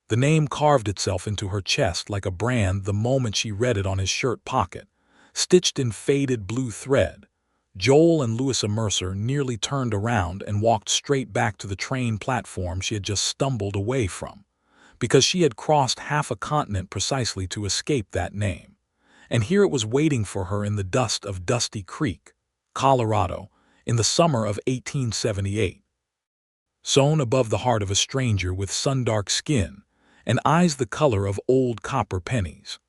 The name carved itself into her chest like a brand the moment she read it on his shirt pocket, stitched in faded blue thread. Joel and Louisa Mercer nearly turned around and walked straight back to the train platform she had just stumbled away from, because she had crossed half a continent precisely to escape that name. And here it was waiting for her in the dust of Dusty Creek, Colorado, in the summer of 1878. Sewn above the heart of a stranger with sun-dark skin and eyes the color of old copper pennies.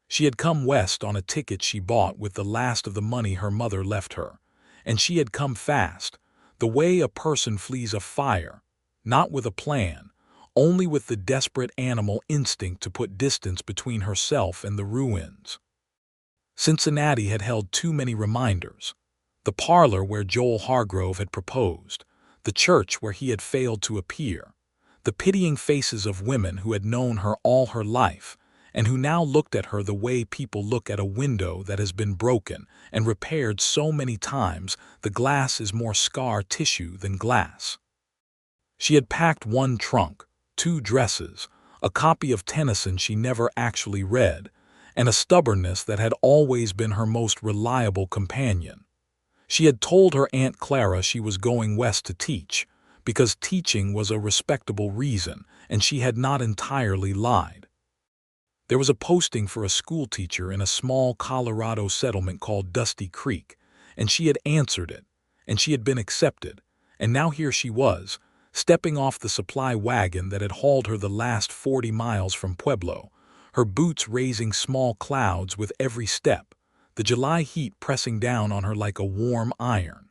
She had come west on a ticket she bought with the last of the money her mother left her, and she had come fast, the way a person flees a fire, not with a plan, only with the desperate animal instinct to put distance between herself and the ruins. Cincinnati had held too many reminders: the parlor where Joel Hargrove had proposed, the church where he had failed to appear, the pitying faces of women who had known her all her life, and who now looked at her the way people look at a window that has been broken and repaired so many times the glass is more scar tissue than glass. She had packed one trunk, 2 dresses, a copy of Tennyson she never actually read, and a stubbornness that had always been her most reliable companion. She had told her Aunt Clara she was going west to teach, because teaching was a respectable reason, and she had not entirely lied. There was a posting for a schoolteacher in a small Colorado settlement called Dusty Creek, and she had answered it, and she had been accepted, and now here she was, stepping off the supply wagon that had hauled her the last 40 miles from Pueblo, her boots raising small clouds with every step, the July heat pressing down on her like a warm iron.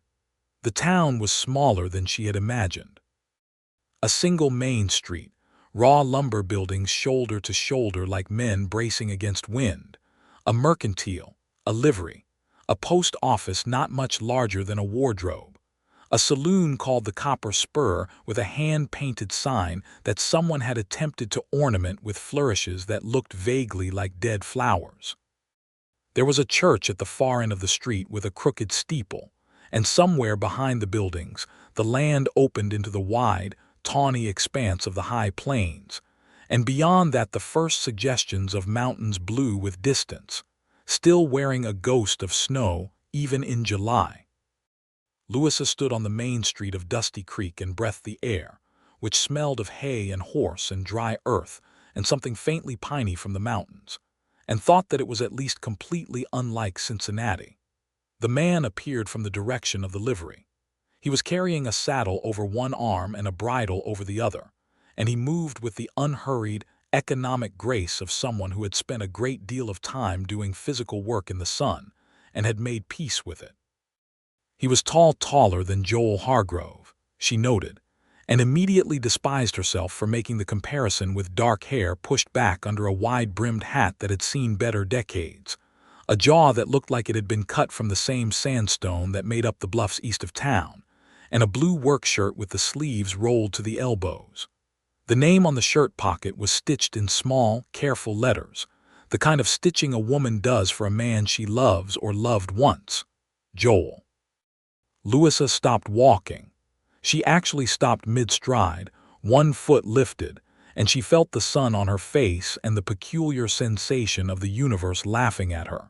The town was smaller than she had imagined. A single main street, raw lumber buildings shoulder to shoulder like men bracing against wind, a mercantile, a livery, a post office not much larger than a wardrobe, a saloon called the Copper Spur with a hand-painted sign that someone had attempted to ornament with flourishes that looked vaguely like dead flowers. There was a church at the far end of the street with a crooked steeple, and somewhere behind the buildings, the land opened into the wide, tawny expanse of the high plains, and beyond that the first suggestions of mountains blue with distance, still wearing a ghost of snow even in July. Louisa stood on the main street of Dusty Creek and breathed the air, which smelled of hay and horse and dry earth and something faintly piney from the mountains, and thought that it was at least completely unlike Cincinnati. The man appeared from the direction of the livery. He was carrying a saddle over one arm and a bridle over the other, and he moved with the unhurried, economic grace of someone who had spent a great deal of time doing physical work in the sun and had made peace with it. He was taller than Joel Hargrove, she noted, and immediately despised herself for making the comparison with dark hair pushed back under a wide-brimmed hat that had seen better decades, a jaw that looked like it had been cut from the same sandstone that made up the bluffs east of town, and a blue work shirt with the sleeves rolled to the elbows. The name on the shirt pocket was stitched in small, careful letters, the kind of stitching a woman does for a man she loves or loved once: Joel. Louisa stopped walking. She actually stopped mid-stride, one foot lifted, and she felt the sun on her face and the peculiar sensation of the universe laughing at her.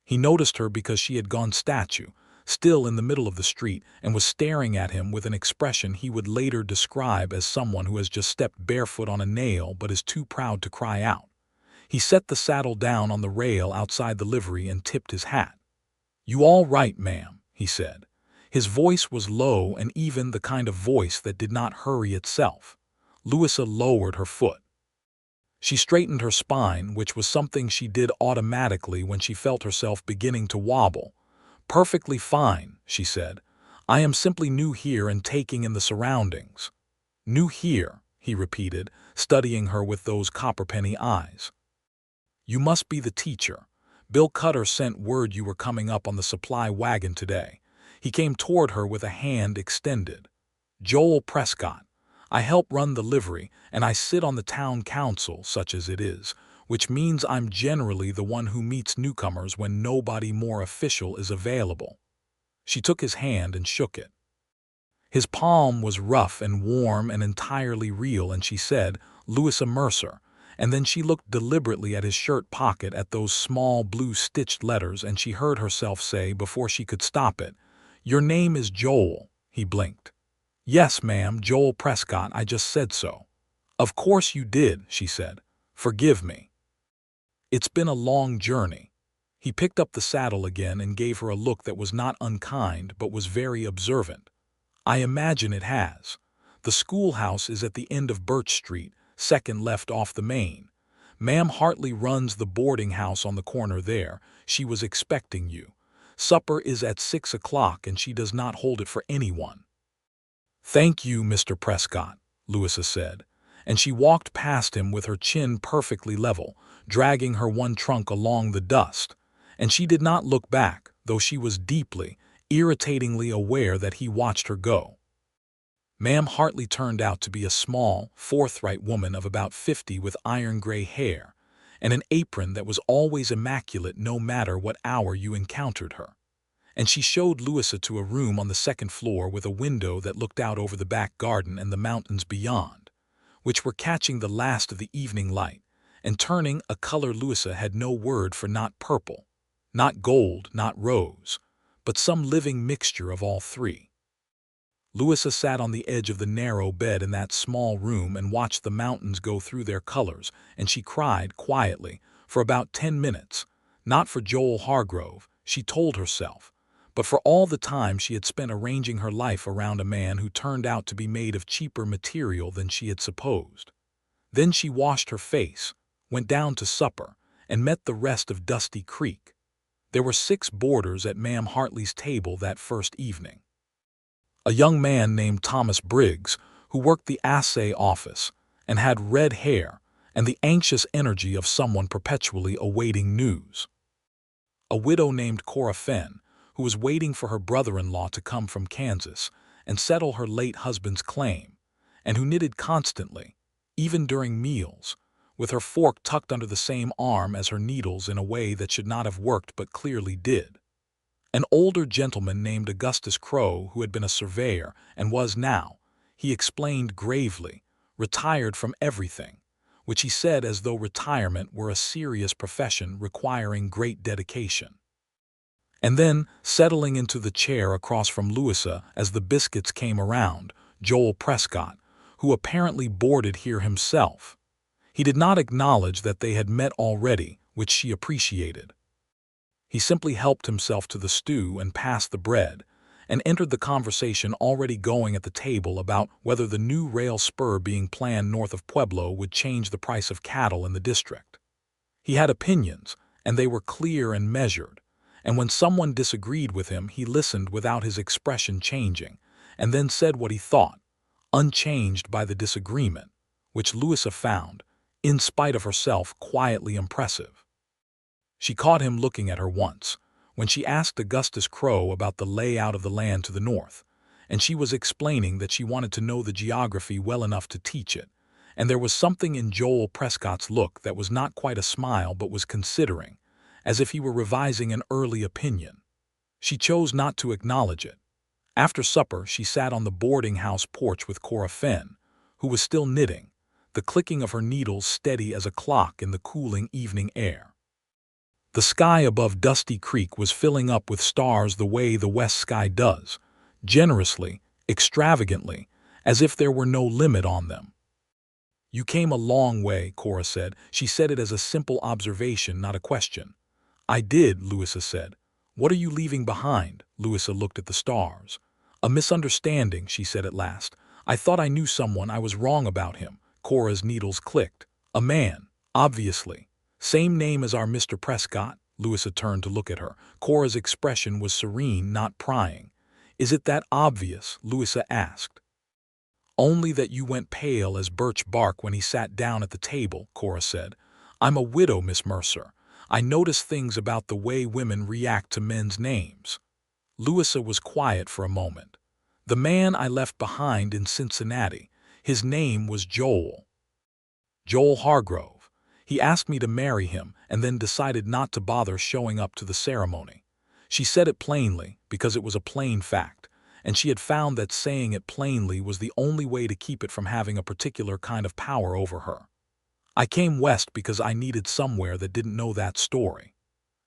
He noticed her because she had gone statue, still in the middle of the street, and was staring at him with an expression he would later describe as someone who has just stepped barefoot on a nail but is too proud to cry out. He set the saddle down on the rail outside the livery and tipped his hat. "You all right, ma'am?" he said. His voice was low and even, the kind of voice that did not hurry itself. Louisa lowered her foot. She straightened her spine, which was something she did automatically when she felt herself beginning to wobble. "Perfectly fine," she said. "I am simply new here and taking in the surroundings." "New here," he repeated, studying her with those copperpenny eyes. "You must be the teacher. Bill Cutter sent word you were coming up on the supply wagon today." He came toward her with a hand extended. "Joel Prescott. I help run the livery, and I sit on the town council, such as it is, which means I'm generally the one who meets newcomers when nobody more official is available." She took his hand and shook it. His palm was rough and warm and entirely real, and she said, "Louisa Mercer." And then she looked deliberately at his shirt pocket at those small blue stitched letters, and she heard herself say before she could stop it, "Your name is Joel." He blinked. "Yes, ma'am, Joel Prescott, I just said so." "Of course you did," she said. "Forgive me. It's been a long journey." He picked up the saddle again and gave her a look that was not unkind but was very observant. "I imagine it has. The schoolhouse is at the end of Birch Street, second left off the main. Ma'am Hartley runs the boarding house on the corner there. She was expecting you. Supper is at 6 o'clock and she does not hold it for anyone." "Thank you, Mr. Prescott," Louisa said, and she walked past him with her chin perfectly level, dragging her one trunk along the dust, and she did not look back, though she was deeply, irritatingly aware that he watched her go. Ma'am Hartley turned out to be a small, forthright woman of about 50 with iron-gray hair, and an apron that was always immaculate no matter what hour you encountered her. And she showed Louisa to a room on the second floor with a window that looked out over the back garden and the mountains beyond, which were catching the last of the evening light, and turning a color Louisa had no word for, not purple, not gold, not rose, but some living mixture of all three. Louisa sat on the edge of the narrow bed in that small room and watched the mountains go through their colors, and she cried quietly for about 10 minutes, not for Joel Hargrove, she told herself, but for all the time she had spent arranging her life around a man who turned out to be made of cheaper material than she had supposed. Then she washed her face, went down to supper, and met the rest of Dusty Creek. There were 6 boarders at Ma'am Hartley's table that first evening. A young man named Thomas Briggs, who worked the assay office and had red hair and the anxious energy of someone perpetually awaiting news. A widow named Cora Fenn, who was waiting for her brother-in-law to come from Kansas and settle her late husband's claim, and who knitted constantly, even during meals, with her fork tucked under the same arm as her needles in a way that should not have worked but clearly did. An older gentleman named Augustus Crow, who had been a surveyor and was now, he explained gravely, retired from everything, which he said as though retirement were a serious profession requiring great dedication. And then, settling into the chair across from Louisa as the biscuits came around, Joel Prescott, who apparently boarded here himself. He did not acknowledge that they had met already, which she appreciated. He simply helped himself to the stew and passed the bread, and entered the conversation already going at the table about whether the new rail spur being planned north of Pueblo would change the price of cattle in the district. He had opinions, and they were clear and measured, and when someone disagreed with him he listened without his expression changing, and then said what he thought, unchanged by the disagreement, which Louisa found, in spite of herself, quietly impressive. She caught him looking at her once, when she asked Augustus Crow about the layout of the land to the north, and she was explaining that she wanted to know the geography well enough to teach it, and there was something in Joel Prescott's look that was not quite a smile but was considering, as if he were revising an early opinion. She chose not to acknowledge it. After supper she sat on the boarding house porch with Cora Fenn, who was still knitting, the clicking of her needles steady as a clock in the cooling evening air. The sky above Dusty Creek was filling up with stars the way the west sky does, generously, extravagantly, as if there were no limit on them. "You came a long way," Cora said. She said it as a simple observation, not a question. "I did," Louisa said. "What are you leaving behind?" Louisa looked at the stars. "A misunderstanding," she said at last. "I thought I knew someone. I was wrong about him." Cora's needles clicked. "A man, obviously. Same name as our Mr. Prescott." Louisa turned to look at her. Cora's expression was serene, not prying. "Is it that obvious?" Louisa asked. "Only that you went pale as birch bark when he sat down at the table," Cora said. "I'm a widow, Miss Mercer. I notice things about the way women react to men's names." Louisa was quiet for a moment. "The man I left behind in Cincinnati, his name was Joel. Joel Hargrove. He asked me to marry him and then decided not to bother showing up to the ceremony." She said it plainly because it was a plain fact, and she had found that saying it plainly was the only way to keep it from having a particular kind of power over her. "I came west because I needed somewhere that didn't know that story.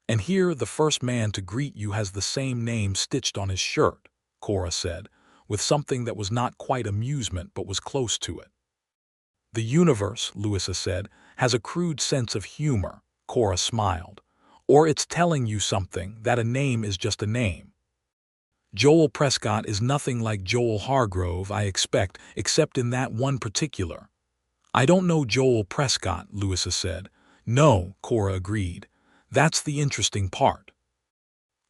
And here the first man to greet you has the same name stitched on his shirt," Cora said, with something that was not quite amusement but was close to it. "The universe," Louisa said, "has a crude sense of humor," Cora smiled. "Or it's telling you something, that a name is just a name. Joel Prescott is nothing like Joel Hargrove, I expect, except in that one particular." "I don't know Joel Prescott," Louisa said. "No," Cora agreed. "That's the interesting part."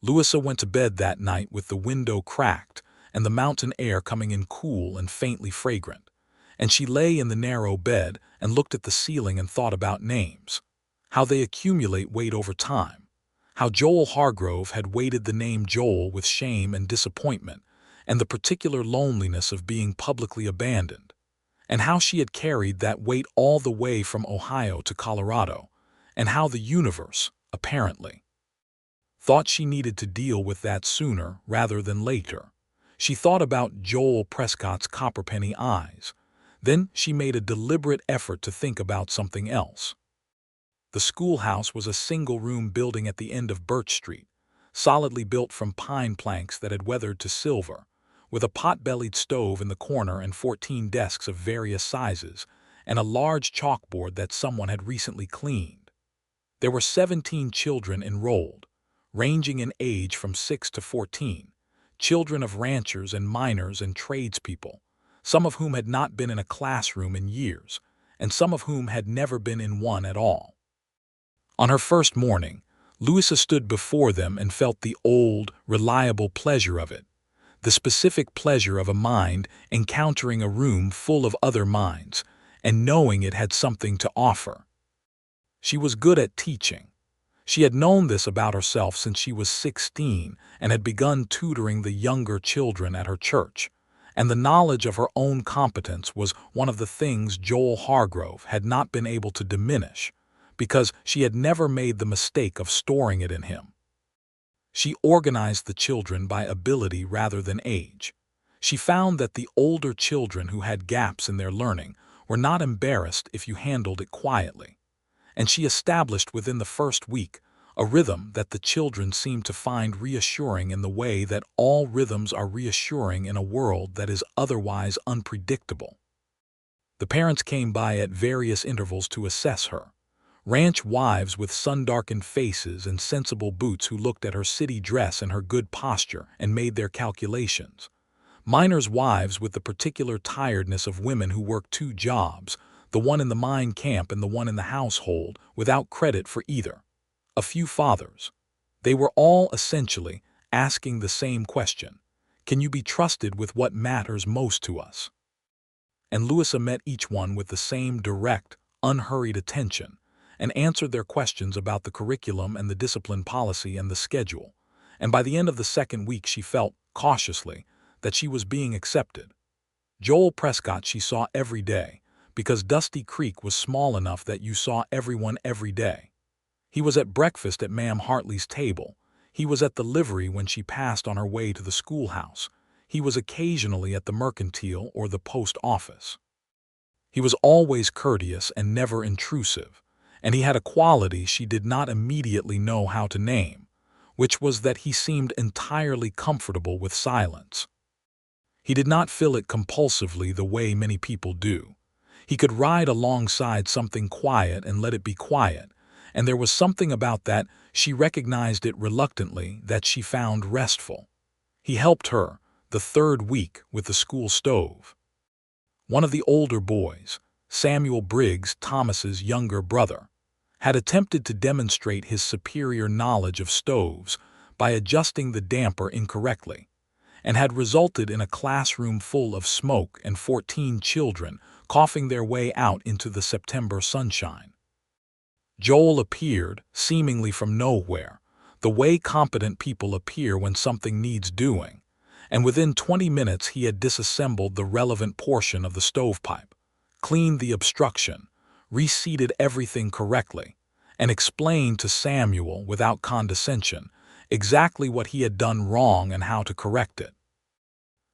Louisa went to bed that night with the window cracked and the mountain air coming in cool and faintly fragrant, and she lay in the narrow bed and looked at the ceiling and thought about names, how they accumulate weight over time, how Joel Hargrove had weighted the name Joel with shame and disappointment and the particular loneliness of being publicly abandoned, and how she had carried that weight all the way from Ohio to Colorado, and how the universe, apparently, thought she needed to deal with that sooner rather than later. She thought about Joel Prescott's copperpenny eyes. Then she made a deliberate effort to think about something else. The schoolhouse was a single-room building at the end of Birch Street, solidly built from pine planks that had weathered to silver, with a pot-bellied stove in the corner and 14 desks of various sizes, and a large chalkboard that someone had recently cleaned. There were 17 children enrolled, ranging in age from 6 to 14, children of ranchers and miners and tradespeople, some of whom had not been in a classroom in years, and some of whom had never been in one at all. On her first morning, Louisa stood before them and felt the old, reliable pleasure of it, the specific pleasure of a mind encountering a room full of other minds and knowing it had something to offer. She was good at teaching. She had known this about herself since she was 16 and had begun tutoring the younger children at her church, and the knowledge of her own competence was one of the things Joel Hargrove had not been able to diminish, because she had never made the mistake of storing it in him. She organized the children by ability rather than age. She found that the older children who had gaps in their learning were not embarrassed if you handled it quietly, and she established within the first week a rhythm that the children seemed to find reassuring in the way that all rhythms are reassuring in a world that is otherwise unpredictable. The parents came by at various intervals to assess her. Ranch wives with sun-darkened faces and sensible boots who looked at her city dress and her good posture and made their calculations. Miners' wives with the particular tiredness of women who work 2 jobs, the one in the mine camp and the one in the household, without credit for either. A few fathers. They were all essentially asking the same question: can you be trusted with what matters most to us? And Louisa met each one with the same direct, unhurried attention, and answered their questions about the curriculum and the discipline policy and the schedule, and by the end of the second week she felt, cautiously, that she was being accepted. Joel Prescott she saw every day, because Dusty Creek was small enough that you saw everyone every day. He was at breakfast at Ma'am Hartley's table. He was at the livery when she passed on her way to the schoolhouse. He was occasionally at the mercantile or the post office. He was always courteous and never intrusive, and he had a quality she did not immediately know how to name, which was that he seemed entirely comfortable with silence. He did not fill it compulsively the way many people do. He could ride alongside something quiet and let it be quiet, and there was something about that, she recognized it reluctantly, that she found restful. He helped her, the third week, with the school stove. One of the older boys, Samuel Briggs, Thomas's younger brother, had attempted to demonstrate his superior knowledge of stoves by adjusting the damper incorrectly, and had resulted in a classroom full of smoke and 14 children coughing their way out into the September sunshine. Joel appeared, seemingly from nowhere, the way competent people appear when something needs doing, and within 20 minutes he had disassembled the relevant portion of the stovepipe, cleaned the obstruction, reseated everything correctly, and explained to Samuel, without condescension, exactly what he had done wrong and how to correct it.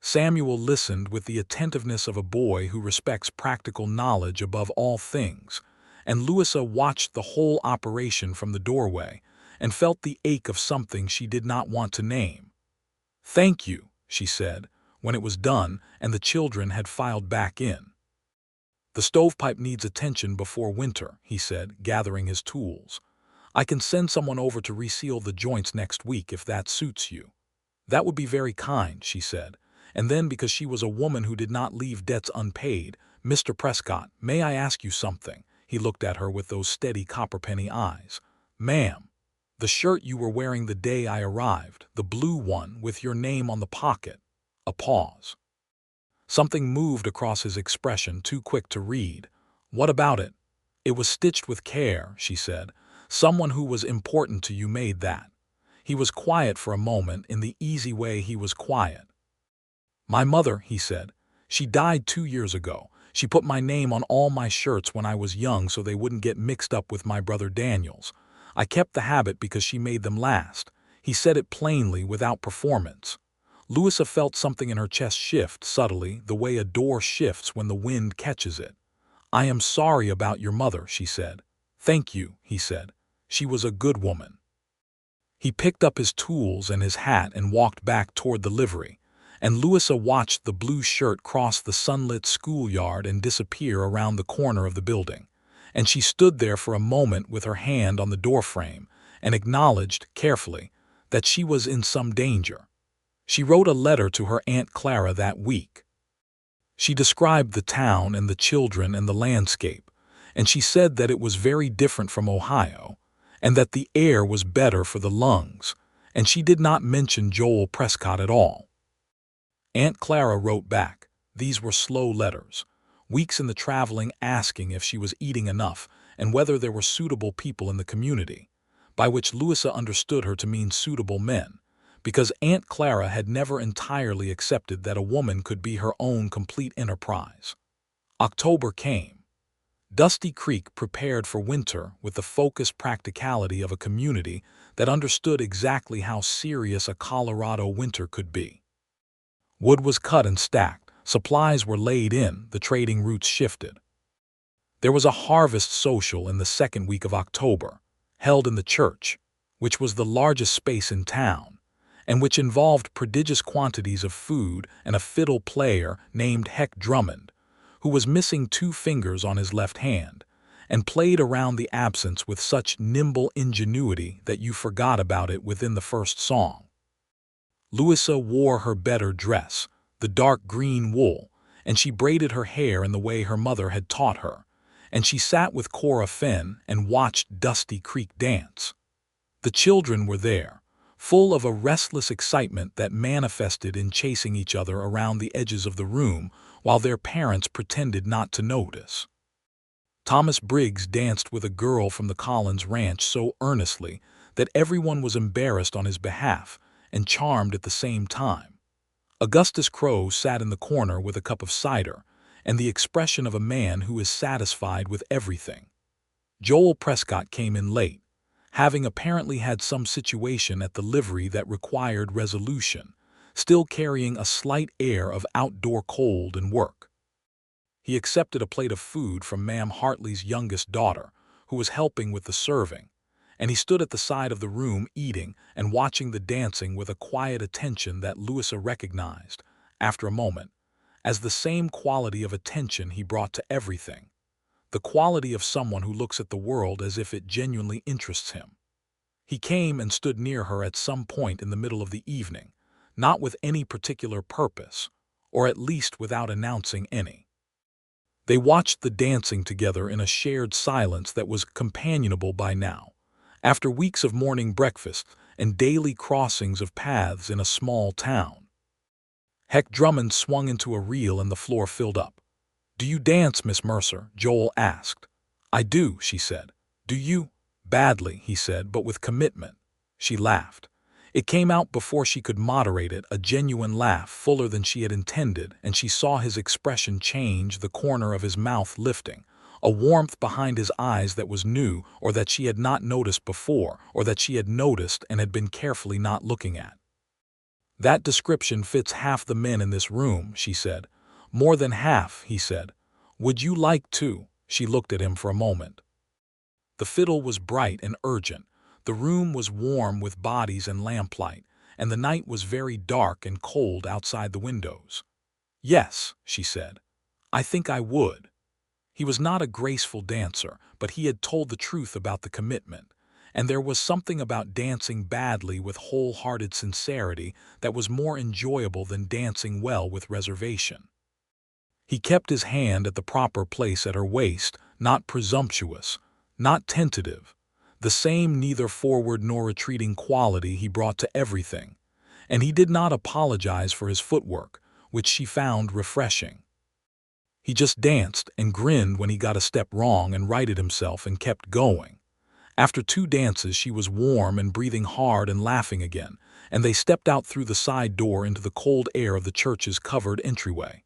Samuel listened with the attentiveness of a boy who respects practical knowledge above all things, and Louisa watched the whole operation from the doorway and felt the ache of something she did not want to name. "Thank you," she said, when it was done and the children had filed back in. "The stovepipe needs attention before winter," he said, gathering his tools. "I can send someone over to reseal the joints next week if that suits you." "That would be very kind," she said. And then, because she was a woman who did not leave debts unpaid, "Mr. Prescott, may I ask you something?" He looked at her with those steady copperpenny eyes. "Ma'am, the shirt you were wearing the day I arrived, the blue one with your name on the pocket." A pause. Something moved across his expression, too quick to read. "What about it?" "It was stitched with care," she said. "Someone who was important to you made that." He was quiet for a moment, in the easy way he was quiet. "My mother," he said. "She died 2 years ago. She put my name on all my shirts when I was young so they wouldn't get mixed up with my brother Daniel's. I kept the habit because she made them last." He said it plainly, without performance. Louisa felt something in her chest shift subtly, the way a door shifts when the wind catches it. "I am sorry about your mother," she said. "Thank you," he said. "She was a good woman." He picked up his tools and his hat and walked back toward the livery, and Louisa watched the blue shirt cross the sunlit schoolyard and disappear around the corner of the building. And she stood there for a moment with her hand on the doorframe and acknowledged, carefully, that she was in some danger. She wrote a letter to her Aunt Clara that week. She described the town and the children and the landscape, and she said that it was very different from Ohio, and that the air was better for the lungs, and she did not mention Joel Prescott at all. Aunt Clara wrote back. These were slow letters, weeks in the traveling, asking if she was eating enough and whether there were suitable people in the community, by which Louisa understood her to mean suitable men, because Aunt Clara had never entirely accepted that a woman could be her own complete enterprise. October came. Dusty Creek prepared for winter with the focused practicality of a community that understood exactly how serious a Colorado winter could be. Wood was cut and stacked, supplies were laid in, the trading routes shifted. There was a harvest social in the second week of October, held in the church, which was the largest space in town, and which involved prodigious quantities of food and a fiddle player named Heck Drummond, who was missing 2 fingers on his left hand, and played around the absence with such nimble ingenuity that you forgot about it within the first song. Louisa wore her better dress, the dark green wool, and she braided her hair in the way her mother had taught her, and she sat with Cora Finn and watched Dusty Creek dance. The children were there, full of a restless excitement that manifested in chasing each other around the edges of the room while their parents pretended not to notice. Thomas Briggs danced with a girl from the Collins Ranch so earnestly that everyone was embarrassed on his behalf and charmed at the same time. Augustus Crow sat in the corner with a cup of cider and the expression of a man who is satisfied with everything. Joel Prescott came in late, having apparently had some situation at the livery that required resolution, still carrying a slight air of outdoor cold and work. He accepted a plate of food from Ma'am Hartley's youngest daughter, who was helping with the serving, and he stood at the side of the room eating and watching the dancing with a quiet attention that Louisa recognized, after a moment, as the same quality of attention he brought to everything, the quality of someone who looks at the world as if it genuinely interests him. He came and stood near her at some point in the middle of the evening, not with any particular purpose, or at least without announcing any. They watched the dancing together in a shared silence that was companionable by now, after weeks of morning breakfasts and daily crossings of paths in a small town. Heck Drummond swung into a reel and the floor filled up. "Do you dance, Miss Mercer?" Joel asked. "I do," she said. "Do you?" "Badly," he said, "but with commitment." She laughed. It came out before she could moderate it, a genuine laugh fuller than she had intended, and she saw his expression change, the corner of his mouth lifting, a warmth behind his eyes that was new, or that she had not noticed before, or that she had noticed and had been carefully not looking at. "That description fits half the men in this room," she said. "More than half," he said. "Would you like to?" She looked at him for a moment. The fiddle was bright and urgent. The room was warm with bodies and lamplight, and the night was very dark and cold outside the windows. "Yes," she said. "I think I would." He was not a graceful dancer, but he had told the truth about the commitment, and there was something about dancing badly with wholehearted sincerity that was more enjoyable than dancing well with reservation. He kept his hand at the proper place at her waist, not presumptuous, not tentative, the same neither forward nor retreating quality he brought to everything, and he did not apologize for his footwork, which she found refreshing. He just danced and grinned when he got a step wrong and righted himself and kept going. After 2 dances she was warm and breathing hard and laughing again, and they stepped out through the side door into the cold air of the church's covered entryway.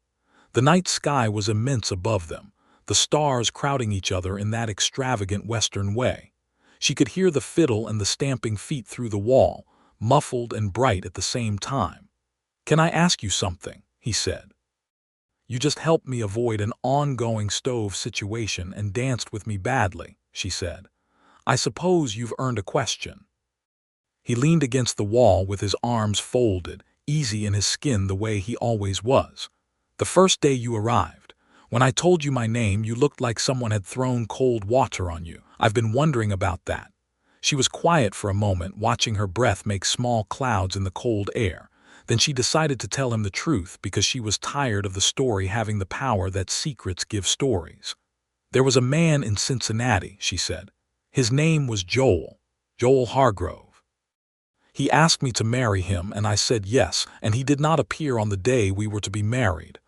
The night sky was immense above them, the stars crowding each other in that extravagant western way. She could hear the fiddle and the stamping feet through the wall, muffled and bright at the same time. "Can I ask you something?" he said. "You just helped me avoid an ongoing stove situation and danced with me badly," she said. "I suppose you've earned a question." He leaned against the wall with his arms folded, easy in his skin the way he always was. "The first day you arrived, when I told you my name, you looked like someone had thrown cold water on you. I've been wondering about that." She was quiet for a moment, watching her breath make small clouds in the cold air. Then she decided to tell him the truth because she was tired of the story having the power that secrets give stories. "There was a man in Cincinnati," she said. "His name was Joel Hargrove. He asked me to marry him, and I said yes, and he did not appear on the day we were to be married.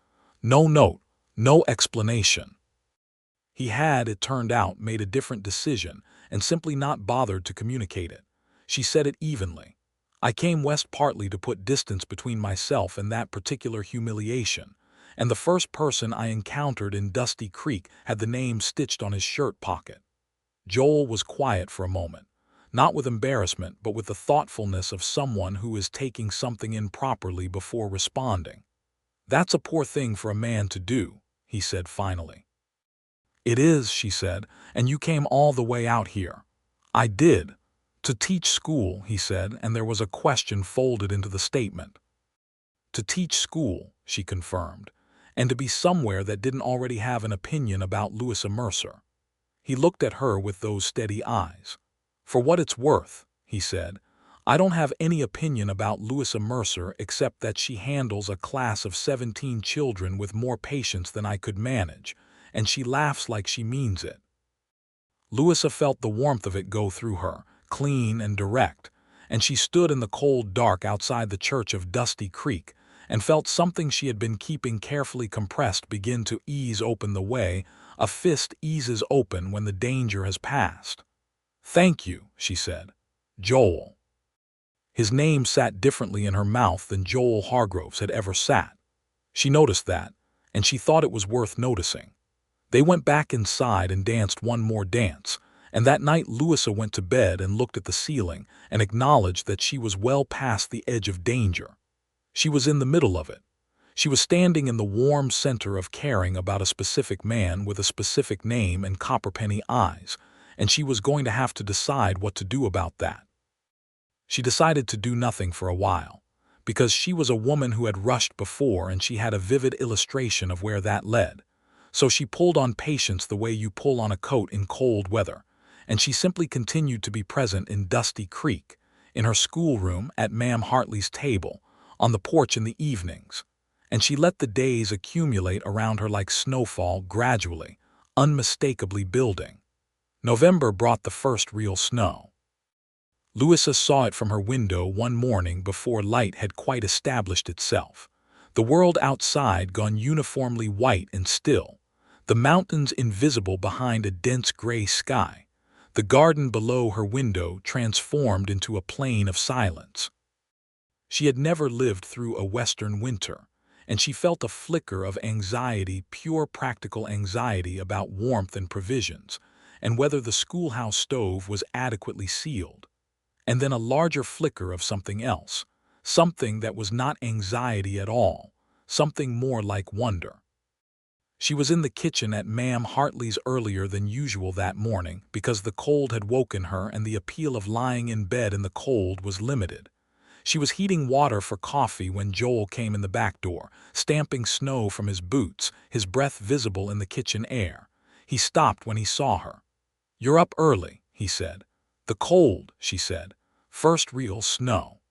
No note, no explanation. He had, it turned out, made a different decision and simply not bothered to communicate it." She said it evenly. "I came west partly to put distance between myself and that particular humiliation, and the first person I encountered in Dusty Creek had the name stitched on his shirt pocket." Joel was quiet for a moment, not with embarrassment but with the thoughtfulness of someone who is taking something in properly before responding. "That's a poor thing for a man to do," he said finally. "It is," she said, "and you came all the way out here." "I did. To teach school," he said, and there was a question folded into the statement. "To teach school," she confirmed, "and to be somewhere that didn't already have an opinion about Louisa Mercer." He looked at her with those steady eyes. "For what it's worth," he said, "I don't have any opinion about Louisa Mercer except that she handles a class of 17 children with more patience than I could manage, and she laughs like she means it." Louisa felt the warmth of it go through her, clean and direct, and she stood in the cold dark outside the church of Dusty Creek and felt something she had been keeping carefully compressed begin to ease open the way a fist eases open when the danger has passed. "Thank you," she said. "Joel." His name sat differently in her mouth than Joel Hargrove's had ever sat. She noticed that, and she thought it was worth noticing. They went back inside and danced one more dance, and that night Louisa went to bed and looked at the ceiling and acknowledged that she was well past the edge of danger. She was in the middle of it. She was standing in the warm center of caring about a specific man with a specific name and copperpenny eyes, and she was going to have to decide what to do about that. She decided to do nothing for a while, because she was a woman who had rushed before and she had a vivid illustration of where that led. So she pulled on patience the way you pull on a coat in cold weather, and she simply continued to be present in Dusty Creek, in her schoolroom, at Ma'am Hartley's table, on the porch in the evenings, and she let the days accumulate around her like snowfall, gradually, unmistakably building. November brought the first real snow. Louisa saw it from her window one morning before light had quite established itself. The world outside gone uniformly white and still, the mountains invisible behind a dense gray sky, the garden below her window transformed into a plain of silence. She had never lived through a western winter, and she felt a flicker of anxiety, pure practical anxiety about warmth and provisions, and whether the schoolhouse stove was adequately sealed. And then a larger flicker of something else, something that was not anxiety at all, something more like wonder. She was in the kitchen at Ma'am Hartley's earlier than usual that morning because the cold had woken her and the appeal of lying in bed in the cold was limited. She was heating water for coffee when Joel came in the back door, stamping snow from his boots, his breath visible in the kitchen air. He stopped when he saw her. "You're up early," he said. "The cold," she said. "First real snow."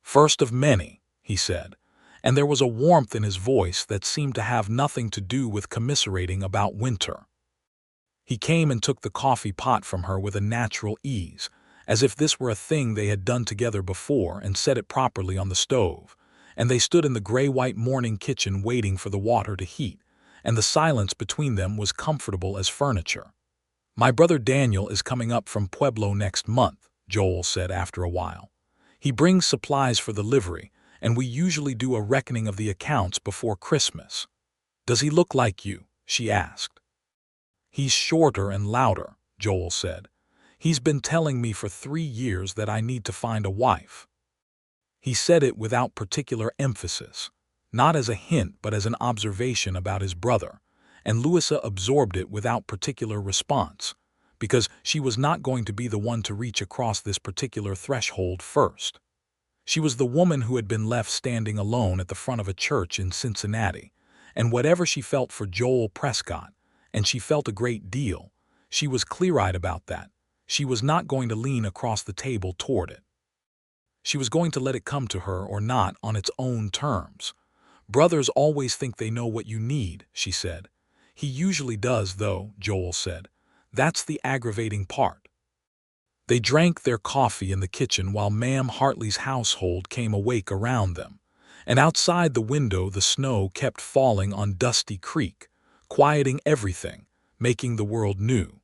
"First of many," he said, and there was a warmth in his voice that seemed to have nothing to do with commiserating about winter. He came and took the coffee pot from her with a natural ease, as if this were a thing they had done together before, and set it properly on the stove, and they stood in the gray-white morning kitchen waiting for the water to heat, and the silence between them was comfortable as furniture. "My brother Daniel is coming up from Pueblo next month," Joel said after a while. "He brings supplies for the livery, and we usually do a reckoning of the accounts before Christmas." "Does he look like you?" she asked. "He's shorter and louder," Joel said. "He's been telling me for 3 years that I need to find a wife." He said it without particular emphasis, not as a hint but as an observation about his brother, and Louisa absorbed it without particular response, because she was not going to be the one to reach across this particular threshold first. She was the woman who had been left standing alone at the front of a church in Cincinnati, and whatever she felt for Joel Prescott, and she felt a great deal, she was clear-eyed about that. She was not going to lean across the table toward it. She was going to let it come to her or not on its own terms. "Brothers always think they know what you need," she said. "He usually does, though," Joel said. "That's the aggravating part." They drank their coffee in the kitchen while Ma'am Hartley's household came awake around them, and outside the window the snow kept falling on Dusty Creek, quieting everything, making the world new.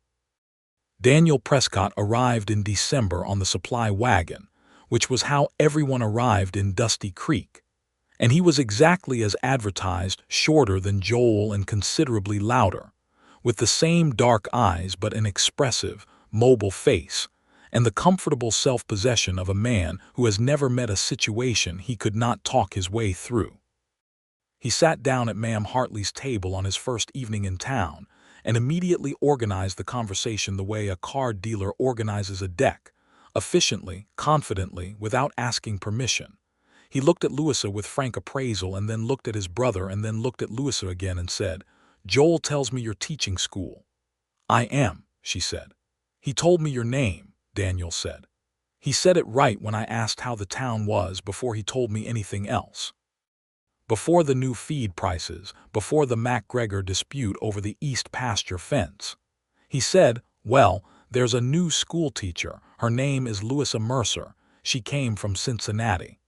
Daniel Prescott arrived in December on the supply wagon, which was how everyone arrived in Dusty Creek, and he was exactly as advertised, shorter than Joel and considerably louder, with the same dark eyes but an expressive, mobile face, and the comfortable self-possession of a man who has never met a situation he could not talk his way through. He sat down at Ma'am Hartley's table on his first evening in town and immediately organized the conversation the way a card dealer organizes a deck, efficiently, confidently, without asking permission. He looked at Louisa with frank appraisal and then looked at his brother and then looked at Louisa again and said, "Joel tells me you're teaching school." "I am," she said. "He told me your name," Daniel said. "He said it right when I asked how the town was before he told me anything else. Before the new feed prices, before the MacGregor dispute over the east pasture fence. He said, well, there's a new schoolteacher. Her name is Louisa Mercer. She came from Cincinnati."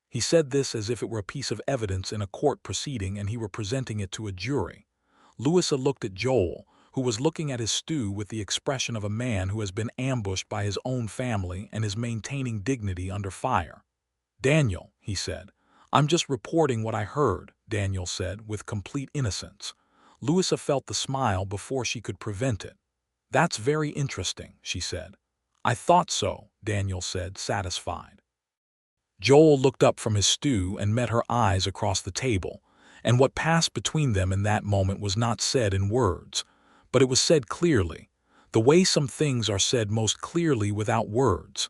He said this as if it were a piece of evidence in a court proceeding and he were presenting it to a jury. Louisa looked at Joel, who was looking at his stew with the expression of a man who has been ambushed by his own family and is maintaining dignity under fire. "Daniel," he said. "I'm just reporting what I heard," Daniel said with complete innocence. Louisa felt the smile before she could prevent it. "That's very interesting," she said. "I thought so," Daniel said, satisfied. Joel looked up from his stew and met her eyes across the table, and what passed between them in that moment was not said in words, but it was said clearly, the way some things are said most clearly without words.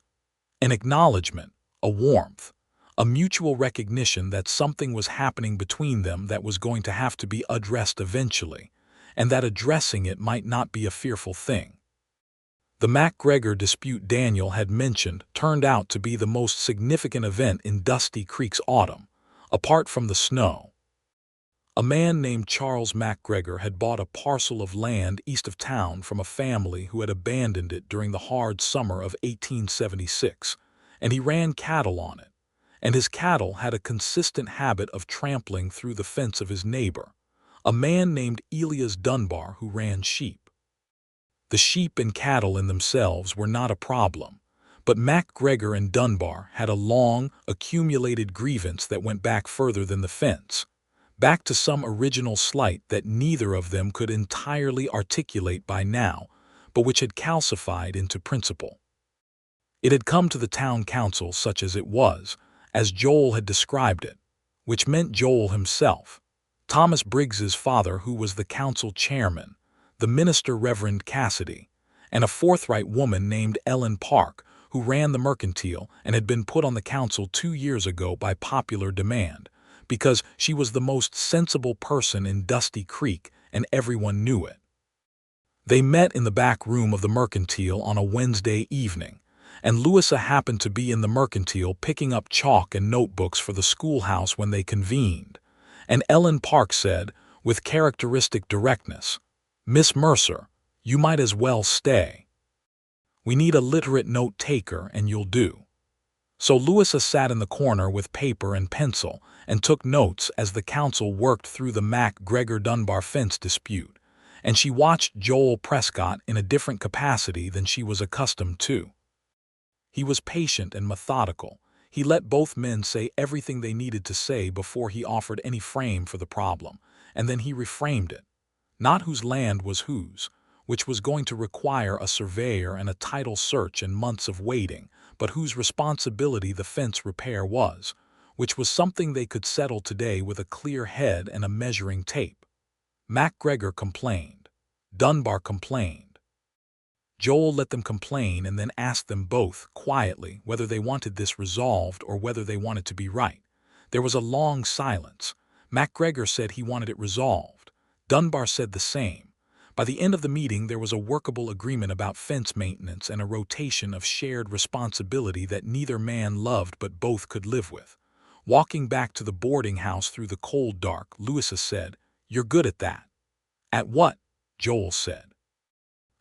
An acknowledgement, a warmth, a mutual recognition that something was happening between them that was going to have to be addressed eventually, and that addressing it might not be a fearful thing. The MacGregor dispute Daniel had mentioned turned out to be the most significant event in Dusty Creek's autumn, apart from the snow. A man named Charles MacGregor had bought a parcel of land east of town from a family who had abandoned it during the hard summer of 1876, and he ran cattle on it, and his cattle had a consistent habit of trampling through the fence of his neighbor, a man named Elias Dunbar, who ran sheep. The sheep and cattle in themselves were not a problem, but MacGregor and Dunbar had a long, accumulated grievance that went back further than the fence, back to some original slight that neither of them could entirely articulate by now, but which had calcified into principle. It had come to the town council, such as it was, as Joel had described it, which meant Joel himself, Thomas Briggs's father, who was the council chairman, the minister Reverend Cassidy, and a forthright woman named Ellen Park, who ran the mercantile and had been put on the council 2 years ago by popular demand, because she was the most sensible person in Dusty Creek and everyone knew it. They met in the back room of the mercantile on a Wednesday evening, and Louisa happened to be in the mercantile picking up chalk and notebooks for the schoolhouse when they convened, and Ellen Park said, with characteristic directness, "Miss Mercer, you might as well stay. We need a literate note-taker and you'll do." So Louisa sat in the corner with paper and pencil and took notes as the council worked through the MacGregor-Dunbar fence dispute, and she watched Joel Prescott in a different capacity than she was accustomed to. He was patient and methodical. He let both men say everything they needed to say before he offered any frame for the problem, and then he reframed it. Not whose land was whose, which was going to require a surveyor and a title search and months of waiting, but whose responsibility the fence repair was, which was something they could settle today with a clear head and a measuring tape. MacGregor complained. Dunbar complained. Joel let them complain and then asked them both, quietly, whether they wanted this resolved or whether they wanted to be right. There was a long silence. MacGregor said he wanted it resolved. Dunbar said the same. By the end of the meeting, there was a workable agreement about fence maintenance and a rotation of shared responsibility that neither man loved but both could live with. Walking back to the boarding house through the cold dark, Louisa said, "You're good at that." "At what?" Joel said.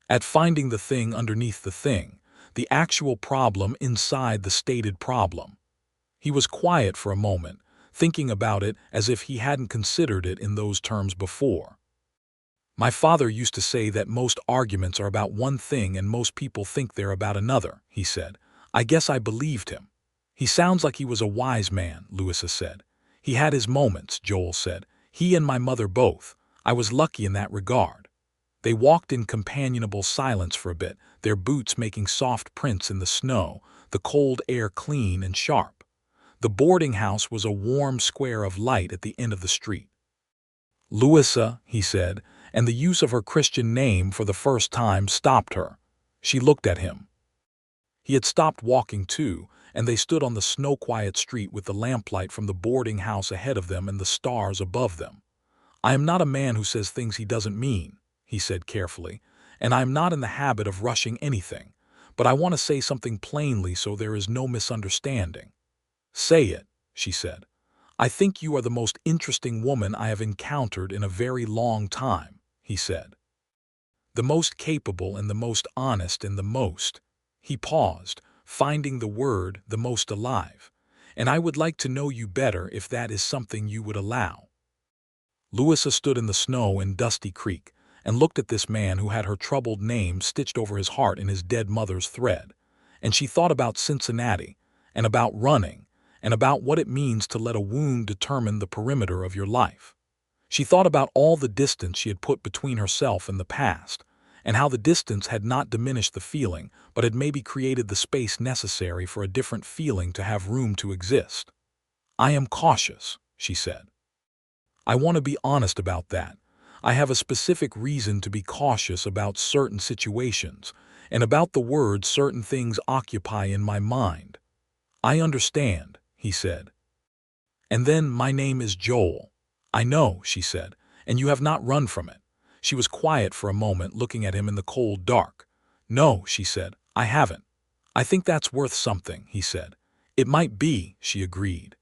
"At finding the thing underneath the thing, the actual problem inside the stated problem." He was quiet for a moment, thinking about it as if he hadn't considered it in those terms before. "My father used to say that most arguments are about one thing and most people think they're about another," he said. "I guess I believed him." "He sounds like he was a wise man," Louisa said. "He had his moments," Joel said. "He and my mother both. I was lucky in that regard." They walked in companionable silence for a bit, their boots making soft prints in the snow, the cold air clean and sharp. The boarding house was a warm square of light at the end of the street. "Louisa," he said, and the use of her Christian name for the first time stopped her. She looked at him. He had stopped walking too, and they stood on the snow-quiet street with the lamplight from the boarding house ahead of them and the stars above them. "I am not a man who says things he doesn't mean," he said carefully, "and I am not in the habit of rushing anything, but I want to say something plainly so there is no misunderstanding." "Say it," she said. "I think you are the most interesting woman I have encountered in a very long time," he said. "The most capable and the most honest and the most—" He paused, finding the word the most alive. "And I would like to know you better if that is something you would allow." Louisa stood in the snow in Dusty Creek and looked at this man who had her troubled name stitched over his heart in his dead mother's thread, and she thought about Cincinnati, and about running, and about what it means to let a wound determine the perimeter of your life. She thought about all the distance she had put between herself and the past, and how the distance had not diminished the feeling, but had maybe created the space necessary for a different feeling to have room to exist. "I am cautious," she said. "I want to be honest about that. I have a specific reason to be cautious about certain situations, and about the words certain things occupy in my mind." "I understand," he said. "And then my name is Joel." "I know," she said, "and you have not run from it." She was quiet for a moment, looking at him in the cold dark. "No," she said, "I haven't." "I think that's worth something," he said. "It might be," she agreed.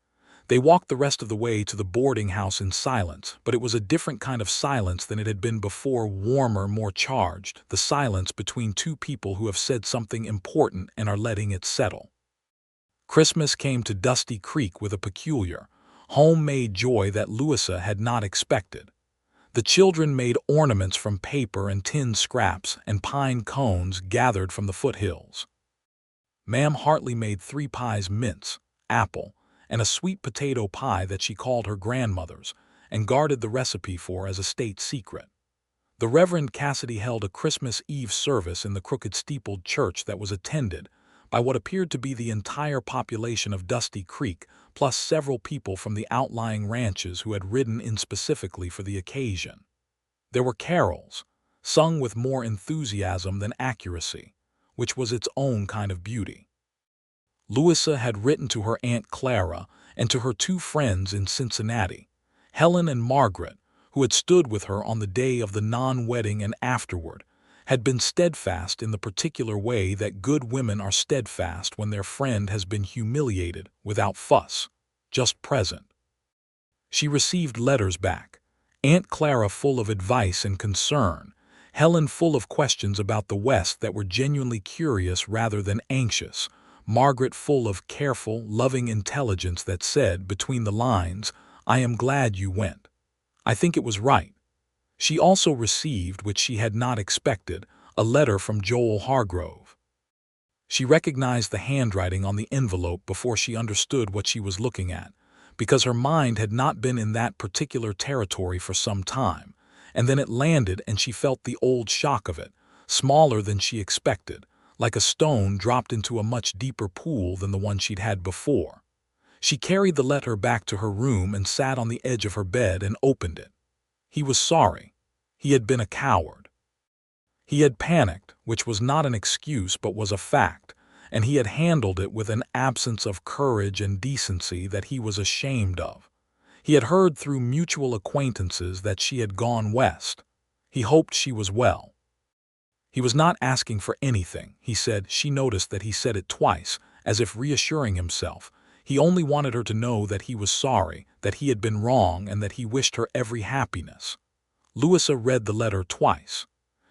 They walked the rest of the way to the boarding house in silence, but it was a different kind of silence than it had been before, warmer, more charged, the silence between two people who have said something important and are letting it settle. Christmas came to Dusty Creek with a peculiar, homemade joy that Louisa had not expected. The children made ornaments from paper and tin scraps and pine cones gathered from the foothills. Ma'am Hartley made 3 pies, mince, apple, and a sweet potato pie that she called her grandmother's, and guarded the recipe for as a state secret. The Reverend Cassidy held a Christmas Eve service in the crooked steepled church that was attended by what appeared to be the entire population of Dusty Creek, plus several people from the outlying ranches who had ridden in specifically for the occasion. There were carols, sung with more enthusiasm than accuracy, which was its own kind of beauty. Louisa had written to her Aunt Clara and to her two friends in Cincinnati, Helen and Margaret, who had stood with her on the day of the non-wedding and afterward, had been steadfast in the particular way that good women are steadfast when their friend has been humiliated without fuss, just present. She received letters back, Aunt Clara full of advice and concern, Helen full of questions about the West that were genuinely curious rather than anxious, Margaret full of careful, loving intelligence that said, between the lines, "I am glad you went. I think it was right." She also received, which she had not expected, a letter from Joel Hargrove. She recognized the handwriting on the envelope before she understood what she was looking at, because her mind had not been in that particular territory for some time, and then it landed and she felt the old shock of it, smaller than she expected, like a stone dropped into a much deeper pool than the one she'd had before. She carried the letter back to her room and sat on the edge of her bed and opened it. He was sorry. He had been a coward. He had panicked, which was not an excuse but was a fact, and he had handled it with an absence of courage and decency that he was ashamed of. He had heard through mutual acquaintances that she had gone west. He hoped she was well. He was not asking for anything, he said. She noticed that he said it twice, as if reassuring himself. He only wanted her to know that he was sorry, that he had been wrong, and that he wished her every happiness. Louisa read the letter twice.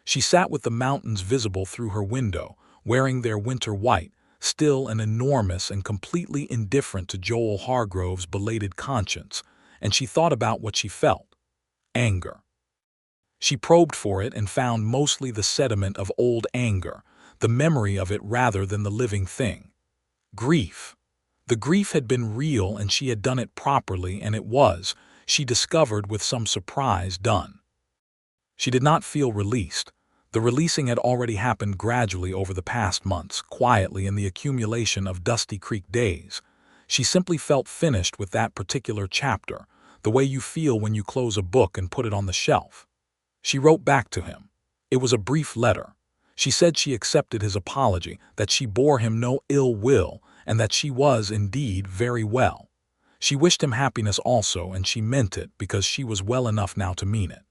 She sat with the mountains visible through her window, wearing their winter white, still and enormous and completely indifferent to Joel Hargrove's belated conscience, and she thought about what she felt. Anger. She probed for it and found mostly the sediment of old anger, the memory of it rather than the living thing. Grief. The grief had been real and she had done it properly, and it was, she discovered with some surprise, done. She did not feel released. The releasing had already happened gradually over the past months, quietly in the accumulation of Dusty Creek days. She simply felt finished with that particular chapter, the way you feel when you close a book and put it on the shelf. She wrote back to him. It was a brief letter. She said she accepted his apology, that she bore him no ill will, and that she was, indeed, very well. She wished him happiness also, and she meant it because she was well enough now to mean it.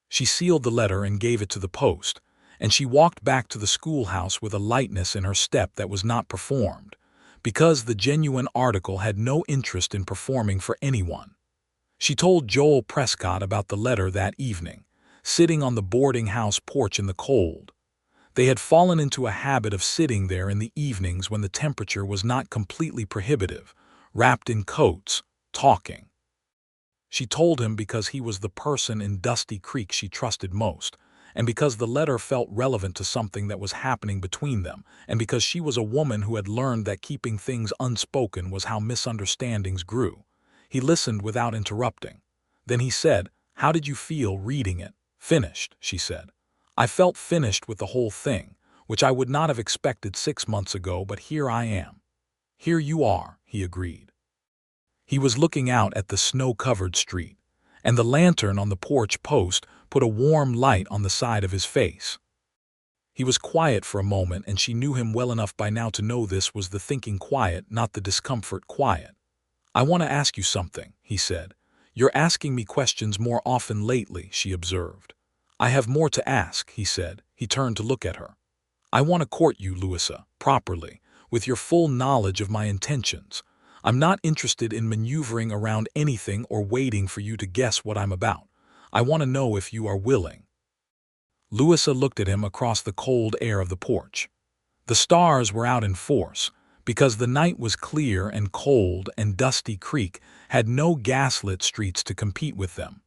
She sealed the letter and gave it to the post, and she walked back to the schoolhouse with a lightness in her step that was not performed, because the genuine article had no interest in performing for anyone. She told Joel Prescott about the letter that evening, sitting on the boarding house porch in the cold. They had fallen into a habit of sitting there in the evenings when the temperature was not completely prohibitive, wrapped in coats, talking. She told him because he was the person in Dusty Creek she trusted most, and because the letter felt relevant to something that was happening between them, and because she was a woman who had learned that keeping things unspoken was how misunderstandings grew. He listened without interrupting. Then he said, "How did you feel reading it?" "Finished," she said. "I felt finished with the whole thing, which I would not have expected 6 months ago, but here I am." "Here you are," he agreed. He was looking out at the snow-covered street, and the lantern on the porch post put a warm light on the side of his face. He was quiet for a moment, and she knew him well enough by now to know this was the thinking quiet, not the discomfort quiet. "I want to ask you something," he said. "You're asking me questions more often lately," she observed. "I have more to ask," he said. He turned to look at her. "I want to court you, Louisa, properly, with your full knowledge of my intentions. I'm not interested in maneuvering around anything or waiting for you to guess what I'm about. I want to know if you are willing." Louisa looked at him across the cold air of the porch. The stars were out in force, because the night was clear and cold, and Dusty Creek had no gaslit streets to compete with them.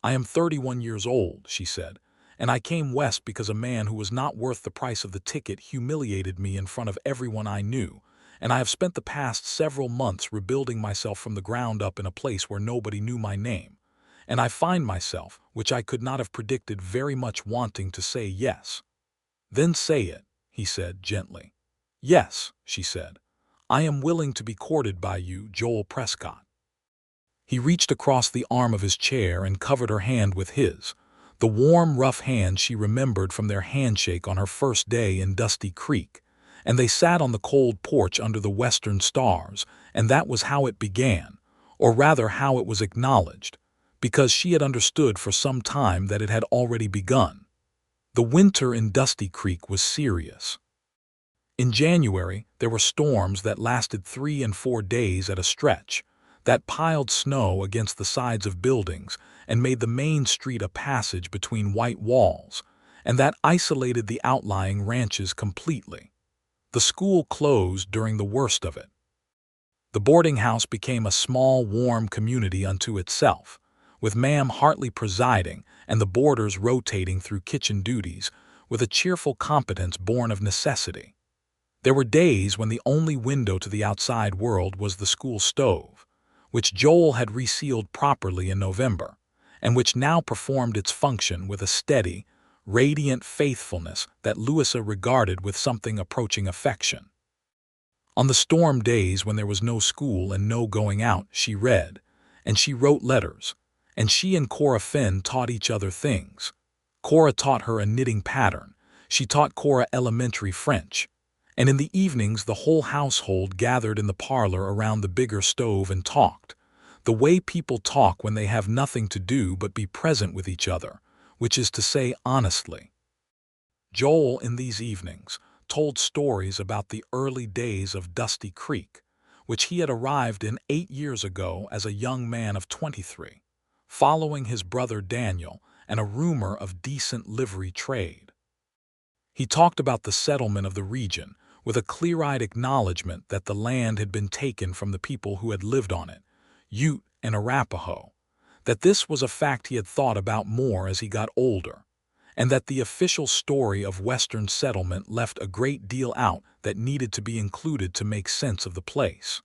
"I am 31 years old," she said, "and I came west because a man who was not worth the price of the ticket humiliated me in front of everyone I knew, and I have spent the past several months rebuilding myself from the ground up in a place where nobody knew my name, and I find myself, which I could not have predicted, very much wanting to say yes." "Then say it," he said gently. "Yes," she said. "I am willing to be courted by you, Joel Prescott." He reached across the arm of his chair and covered her hand with his, the warm, rough hand she remembered from their handshake on her first day in Dusty Creek, and they sat on the cold porch under the western stars, and that was how it began, or rather how it was acknowledged, because she had understood for some time that it had already begun. The winter in Dusty Creek was serious. In January, there were storms that lasted 3 and 4 days at a stretch, that piled snow against the sides of buildings and made the main street a passage between white walls, and that isolated the outlying ranches completely. The school closed during the worst of it. The boarding house became a small, warm community unto itself, with Ma'am Hartley presiding and the boarders rotating through kitchen duties with a cheerful competence born of necessity. There were days when the only window to the outside world was the school stove, which Joel had resealed properly in November, and which now performed its function with a steady, radiant faithfulness that Louisa regarded with something approaching affection. On the storm days when there was no school and no going out, she read, and she wrote letters, and she and Cora Finn taught each other things. Cora taught her a knitting pattern, she taught Cora elementary French, and in the evenings the whole household gathered in the parlor around the bigger stove and talked, the way people talk when they have nothing to do but be present with each other, which is to say honestly. Joel, in these evenings, told stories about the early days of Dusty Creek, which he had arrived in 8 years ago as a young man of 23, following his brother Daniel and a rumor of decent livery trade. He talked about the settlement of the region, with a clear-eyed acknowledgement that the land had been taken from the people who had lived on it, Ute and Arapaho, that this was a fact he had thought about more as he got older, and that the official story of Western settlement left a great deal out that needed to be included to make sense of the place.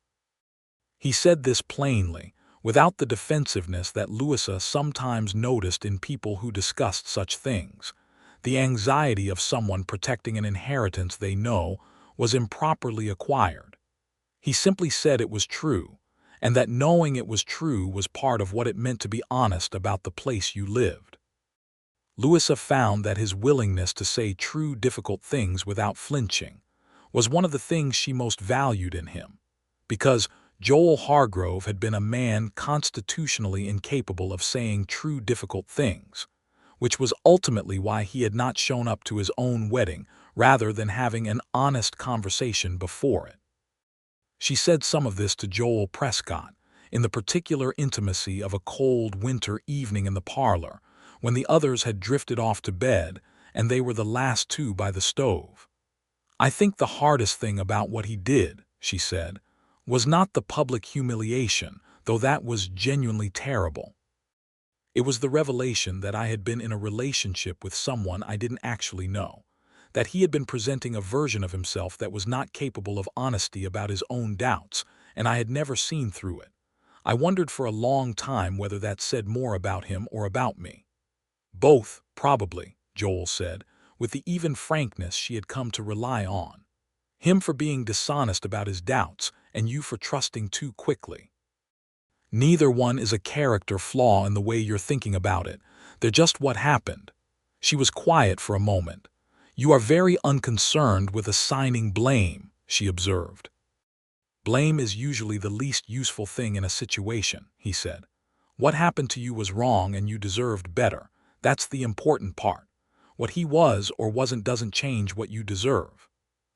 He said this plainly, without the defensiveness that Louisa sometimes noticed in people who discussed such things, the anxiety of someone protecting an inheritance they know was improperly acquired. He simply said it was true, and that knowing it was true was part of what it meant to be honest about the place you lived. Louisa found that his willingness to say true difficult things without flinching was one of the things she most valued in him, because Joel Hargrove had been a man constitutionally incapable of saying true difficult things, which was ultimately why he had not shown up to his own wedding rather than having an honest conversation before it. She said some of this to Joel Prescott, in the particular intimacy of a cold winter evening in the parlor, when the others had drifted off to bed and they were the last two by the stove. "I think the hardest thing about what he did," she said, "was not the public humiliation, though that was genuinely terrible. It was the revelation that I had been in a relationship with someone I didn't actually know, that he had been presenting a version of himself that was not capable of honesty about his own doubts, and I had never seen through it. I wondered for a long time whether that said more about him or about me." "Both, probably," Joel said, with the even frankness she had come to rely on. "Him for being dishonest about his doubts, and you for trusting too quickly. Neither one is a character flaw in the way you're thinking about it. They're just what happened." She was quiet for a moment. "You are very unconcerned with assigning blame," she observed. "Blame is usually the least useful thing in a situation," he said. "What happened to you was wrong and you deserved better. That's the important part. What he was or wasn't doesn't change what you deserve."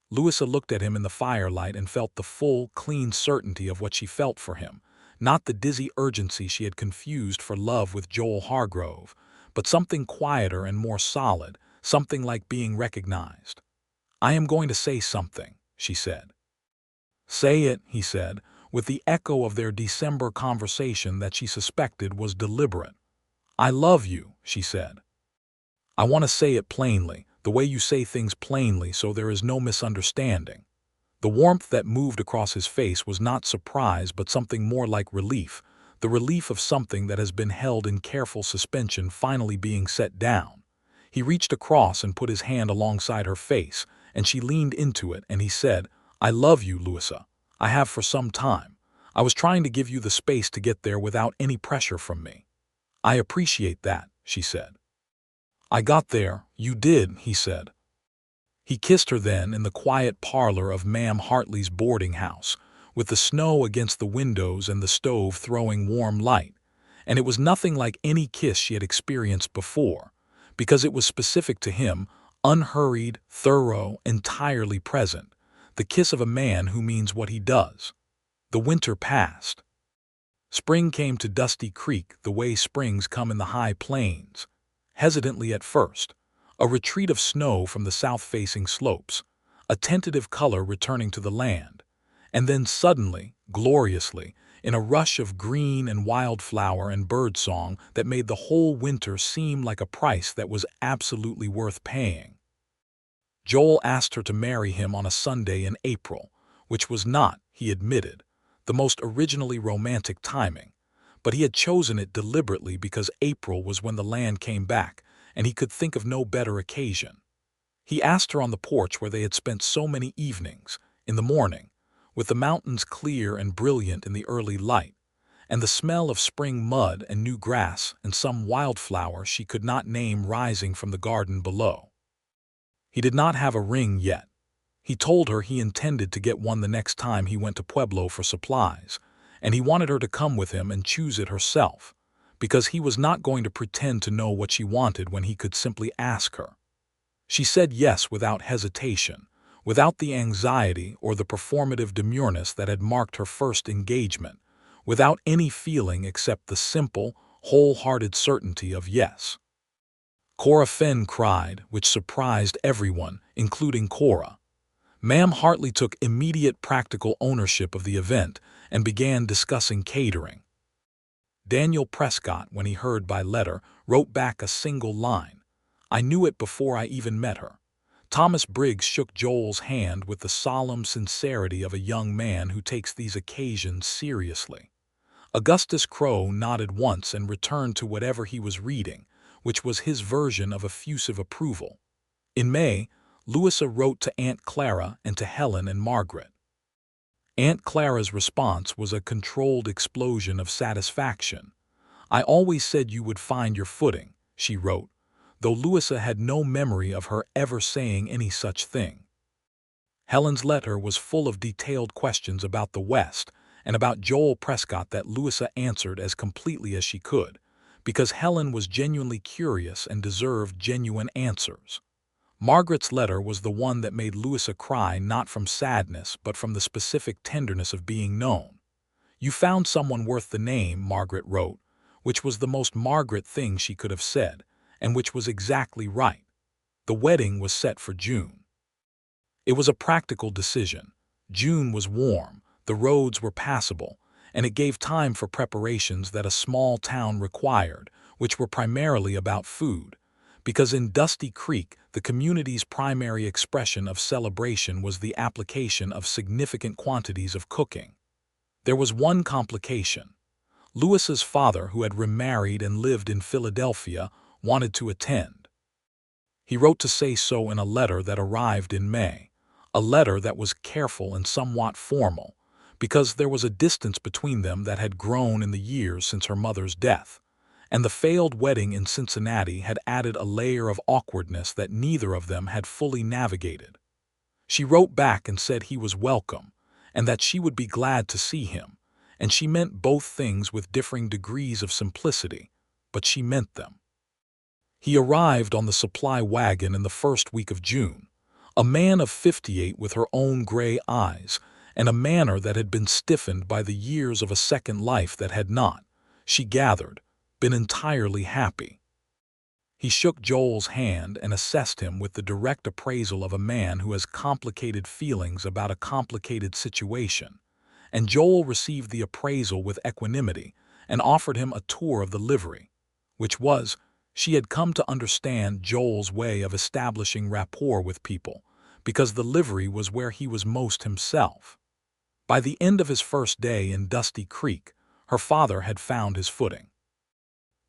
Louisa looked at him in the firelight and felt the full, clean certainty of what she felt for him, not the dizzy urgency she had confused for love with Joel Hargrove, but something quieter and more solid, something like being recognized. "I am going to say something," she said. "Say it," he said, with the echo of their December conversation that she suspected was deliberate. "I love you," she said. "I want to say it plainly, the way you say things plainly so there is no misunderstanding." The warmth that moved across his face was not surprise but something more like relief, the relief of something that has been held in careful suspension finally being set down. He reached across and put his hand alongside her face, and she leaned into it, and he said, "I love you, Louisa. I have for some time. I was trying to give you the space to get there without any pressure from me." "I appreciate that," she said. "I got there, you did," he said. He kissed her then in the quiet parlor of Ma'am Hartley's boarding house, with the snow against the windows and the stove throwing warm light, and it was nothing like any kiss she had experienced before, because it was specific to him, unhurried, thorough, entirely present, the kiss of a man who means what he does. The winter passed. Spring came to Dusty Creek the way springs come in the high plains, hesitantly at first, a retreat of snow from the south-facing slopes, a tentative color returning to the land, and then suddenly, gloriously, in a rush of green and wildflower and birdsong that made the whole winter seem like a price that was absolutely worth paying. Joel asked her to marry him on a Sunday in April, which was not, he admitted, the most originally romantic timing, but he had chosen it deliberately because April was when the land came back, and he could think of no better occasion. He asked her on the porch where they had spent so many evenings, in the morning, with the mountains clear and brilliant in the early light, and the smell of spring mud and new grass and some wildflower she could not name rising from the garden below. He did not have a ring yet. He told her he intended to get one the next time he went to Pueblo for supplies, and he wanted her to come with him and choose it herself, because he was not going to pretend to know what she wanted when he could simply ask her. She said yes without hesitation, without the anxiety or the performative demureness that had marked her first engagement, without any feeling except the simple, wholehearted certainty of yes. Cora Fenn cried, which surprised everyone, including Cora. Ma'am Hartley took immediate practical ownership of the event and began discussing catering. Daniel Prescott, when he heard by letter, wrote back a single line. "I knew it before I even met her." Thomas Briggs shook Joel's hand with the solemn sincerity of a young man who takes these occasions seriously. Augustus Crowe nodded once and returned to whatever he was reading, which was his version of effusive approval. In May, Louisa wrote to Aunt Clara and to Helen and Margaret. Aunt Clara's response was a controlled explosion of satisfaction. "I always said you would find your footing," she wrote, though Louisa had no memory of her ever saying any such thing. Helen's letter was full of detailed questions about the West and about Joel Prescott that Louisa answered as completely as she could, because Helen was genuinely curious and deserved genuine answers. Margaret's letter was the one that made Louisa cry, not from sadness but from the specific tenderness of being known. "You found someone worth the name," Margaret wrote, which was the most Margaret thing she could have said, and which was exactly right. The wedding was set for June. It was a practical decision. June was warm, the roads were passable, and it gave time for preparations that a small town required, which were primarily about food, because in Dusty Creek the community's primary expression of celebration was the application of significant quantities of cooking. There was one complication. Louisa's father, who had remarried and lived in Philadelphia, wanted to attend. He wrote to say so in a letter that arrived in May, a letter that was careful and somewhat formal, because there was a distance between them that had grown in the years since her mother's death, and the failed wedding in Cincinnati had added a layer of awkwardness that neither of them had fully navigated. She wrote back and said he was welcome, and that she would be glad to see him, and she meant both things with differing degrees of simplicity, but she meant them. He arrived on the supply wagon in the first week of June, a man of 58 with her own gray eyes, and a manner that had been stiffened by the years of a second life that had not, she gathered, been entirely happy. He shook Joel's hand and assessed him with the direct appraisal of a man who has complicated feelings about a complicated situation, and Joel received the appraisal with equanimity and offered him a tour of the livery, which was, she had come to understand, Joel's way of establishing rapport with people, because the livery was where he was most himself. By the end of his first day in Dusty Creek, her father had found his footing.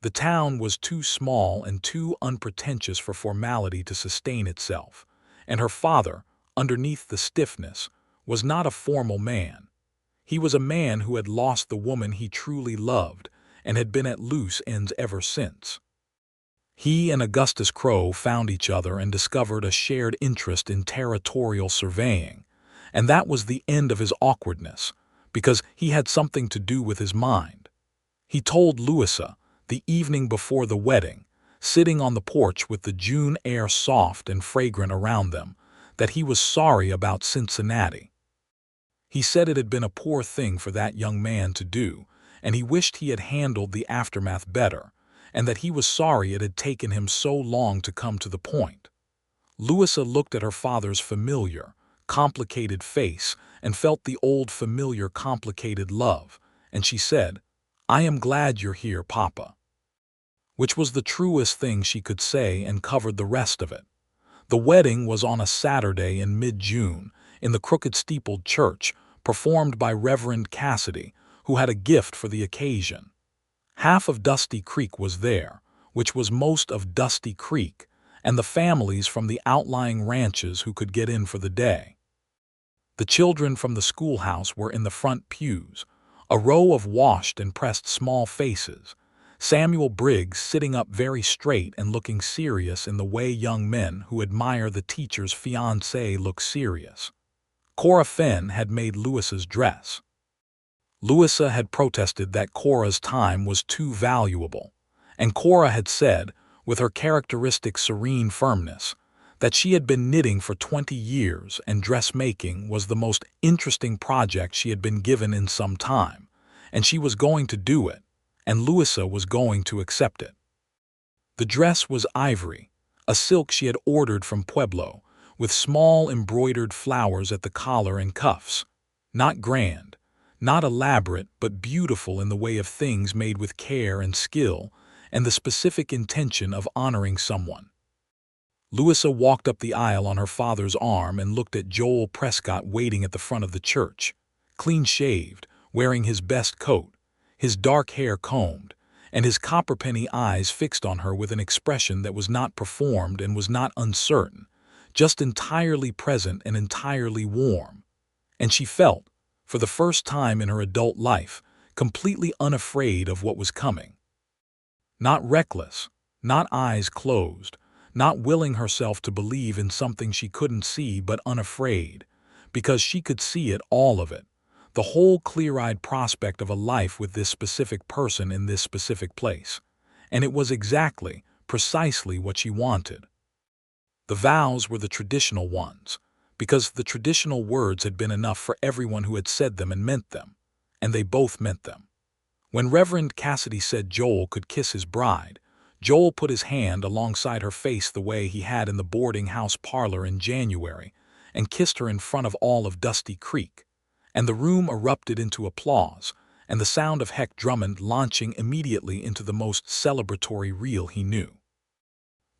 The town was too small and too unpretentious for formality to sustain itself, and her father, underneath the stiffness, was not a formal man. He was a man who had lost the woman he truly loved and had been at loose ends ever since. He and Augustus Crowe found each other and discovered a shared interest in territorial surveying, and that was the end of his awkwardness, because he had something to do with his mind. He told Louisa, the evening before the wedding, sitting on the porch with the June air soft and fragrant around them, that he was sorry about Cincinnati. He said it had been a poor thing for that young man to do, and he wished he had handled the aftermath better, and that he was sorry it had taken him so long to come to the point. Louisa looked at her father's familiar, complicated face and felt the old familiar complicated love, and she said, "I am glad you're here, Papa." Which was the truest thing she could say and covered the rest of it. The wedding was on a Saturday in mid-June in the crooked-steepled church, performed by Reverend Cassidy, who had a gift for the occasion. Half of Dusty Creek was there, which was most of Dusty Creek, and the families from the outlying ranches who could get in for the day. The children from the schoolhouse were in the front pews, a row of washed and pressed small faces, Samuel Briggs sitting up very straight and looking serious in the way young men who admire the teacher's fiancée look serious. Cora Fenn had made Louisa's dress. Louisa had protested that Cora's time was too valuable, and Cora had said, with her characteristic serene firmness, that she had been knitting for 20 years and dressmaking was the most interesting project she had been given in some time, and she was going to do it, and Louisa was going to accept it. The dress was ivory, a silk she had ordered from Pueblo, with small embroidered flowers at the collar and cuffs. Not grand, not elaborate, but beautiful in the way of things made with care and skill, and the specific intention of honoring someone. Louisa walked up the aisle on her father's arm and looked at Joel Prescott waiting at the front of the church, clean-shaved, wearing his best coat, his dark hair combed, and his copperpenny eyes fixed on her with an expression that was not performed and was not uncertain, just entirely present and entirely warm. And she felt, for the first time in her adult life, completely unafraid of what was coming. Not reckless, not eyes closed, not willing herself to believe in something she couldn't see, but unafraid, because she could see it, all of it, the whole clear-eyed prospect of a life with this specific person in this specific place. And it was exactly, precisely what she wanted. The vows were the traditional ones, because the traditional words had been enough for everyone who had said them and meant them, and they both meant them. When Reverend Cassidy said Joel could kiss his bride, Joel put his hand alongside her face the way he had in the boarding house parlor in January and kissed her in front of all of Dusty Creek, and the room erupted into applause and the sound of Heck Drummond launching immediately into the most celebratory reel he knew.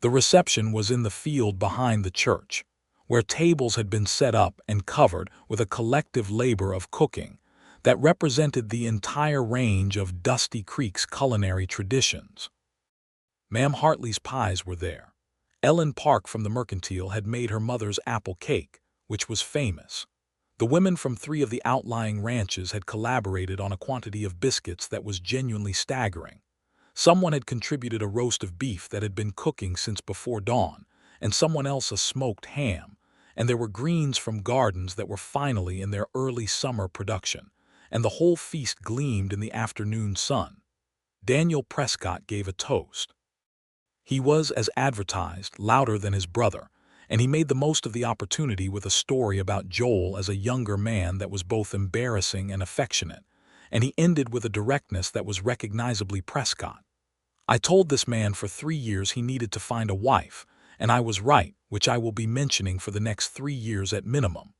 The reception was in the field behind the church, where tables had been set up and covered with a collective labor of cooking that represented the entire range of Dusty Creek's culinary traditions. Ma'am Hartley's pies were there. Ellen Park from the Mercantile had made her mother's apple cake, which was famous. The women from 3 of the outlying ranches had collaborated on a quantity of biscuits that was genuinely staggering. Someone had contributed a roast of beef that had been cooking since before dawn, and someone else a smoked ham, and there were greens from gardens that were finally in their early summer production, and the whole feast gleamed in the afternoon sun. Daniel Prescott gave a toast. He was, as advertised, louder than his brother, and he made the most of the opportunity with a story about Joel as a younger man that was both embarrassing and affectionate, and he ended with a directness that was recognizably Prescott. "I told this man for 3 years he needed to find a wife, and I was right, which I will be mentioning for the next 3 years at minimum."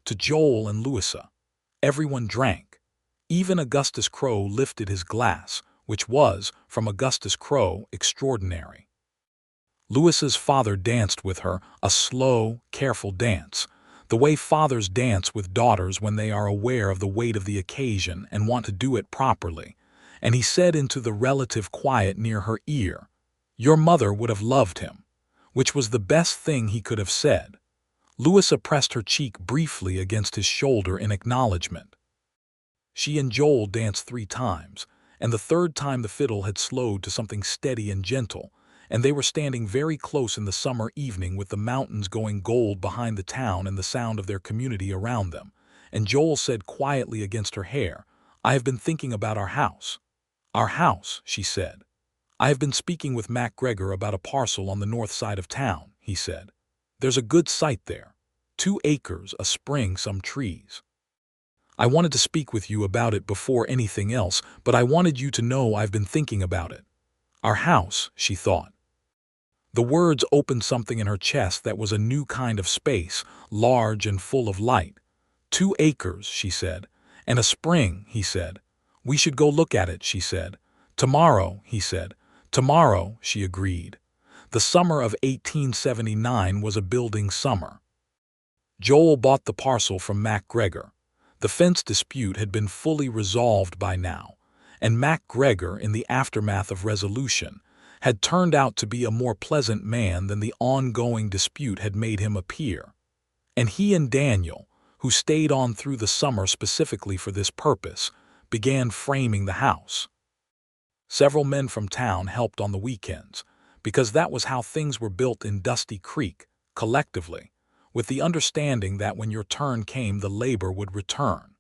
To Joel and Louisa. Everyone drank. Even Augustus Crowe lifted his glass, which was, from Augustus Crowe, extraordinary. Louisa's father danced with her, a slow, careful dance, the way fathers dance with daughters when they are aware of the weight of the occasion and want to do it properly, and he said into the relative quiet near her ear, "Your mother would have loved him," which was the best thing he could have said. Louisa pressed her cheek briefly against his shoulder in acknowledgement. She and Joel danced 3 times, and the third time the fiddle had slowed to something steady and gentle, and they were standing very close in the summer evening with the mountains going gold behind the town and the sound of their community around them. And Joel said quietly against her hair, "I have been thinking about our house." "Our house," she said. "I have been speaking with Mac Gregor about a parcel on the north side of town," he said. "There's a good site there. 2 acres, a spring, some trees. I wanted to speak with you about it before anything else, but I wanted you to know I've been thinking about it." Our house, she thought. The words opened something in her chest that was a new kind of space, large and full of light. 2 acres, she said. "And a spring," he said. "We should go look at it," she said. "Tomorrow," he said. "Tomorrow," she agreed. The summer of 1879 was a building summer. Joel bought the parcel from Mac Gregor. The fence dispute had been fully resolved by now, and Mac Gregor, in the aftermath of resolution, had turned out to be a more pleasant man than the ongoing dispute had made him appear. And he and Daniel, who stayed on through the summer specifically for this purpose, began framing the house. Several men from town helped on the weekends, because that was how things were built in Dusty Creek, collectively, with the understanding that when your turn came the labor would return.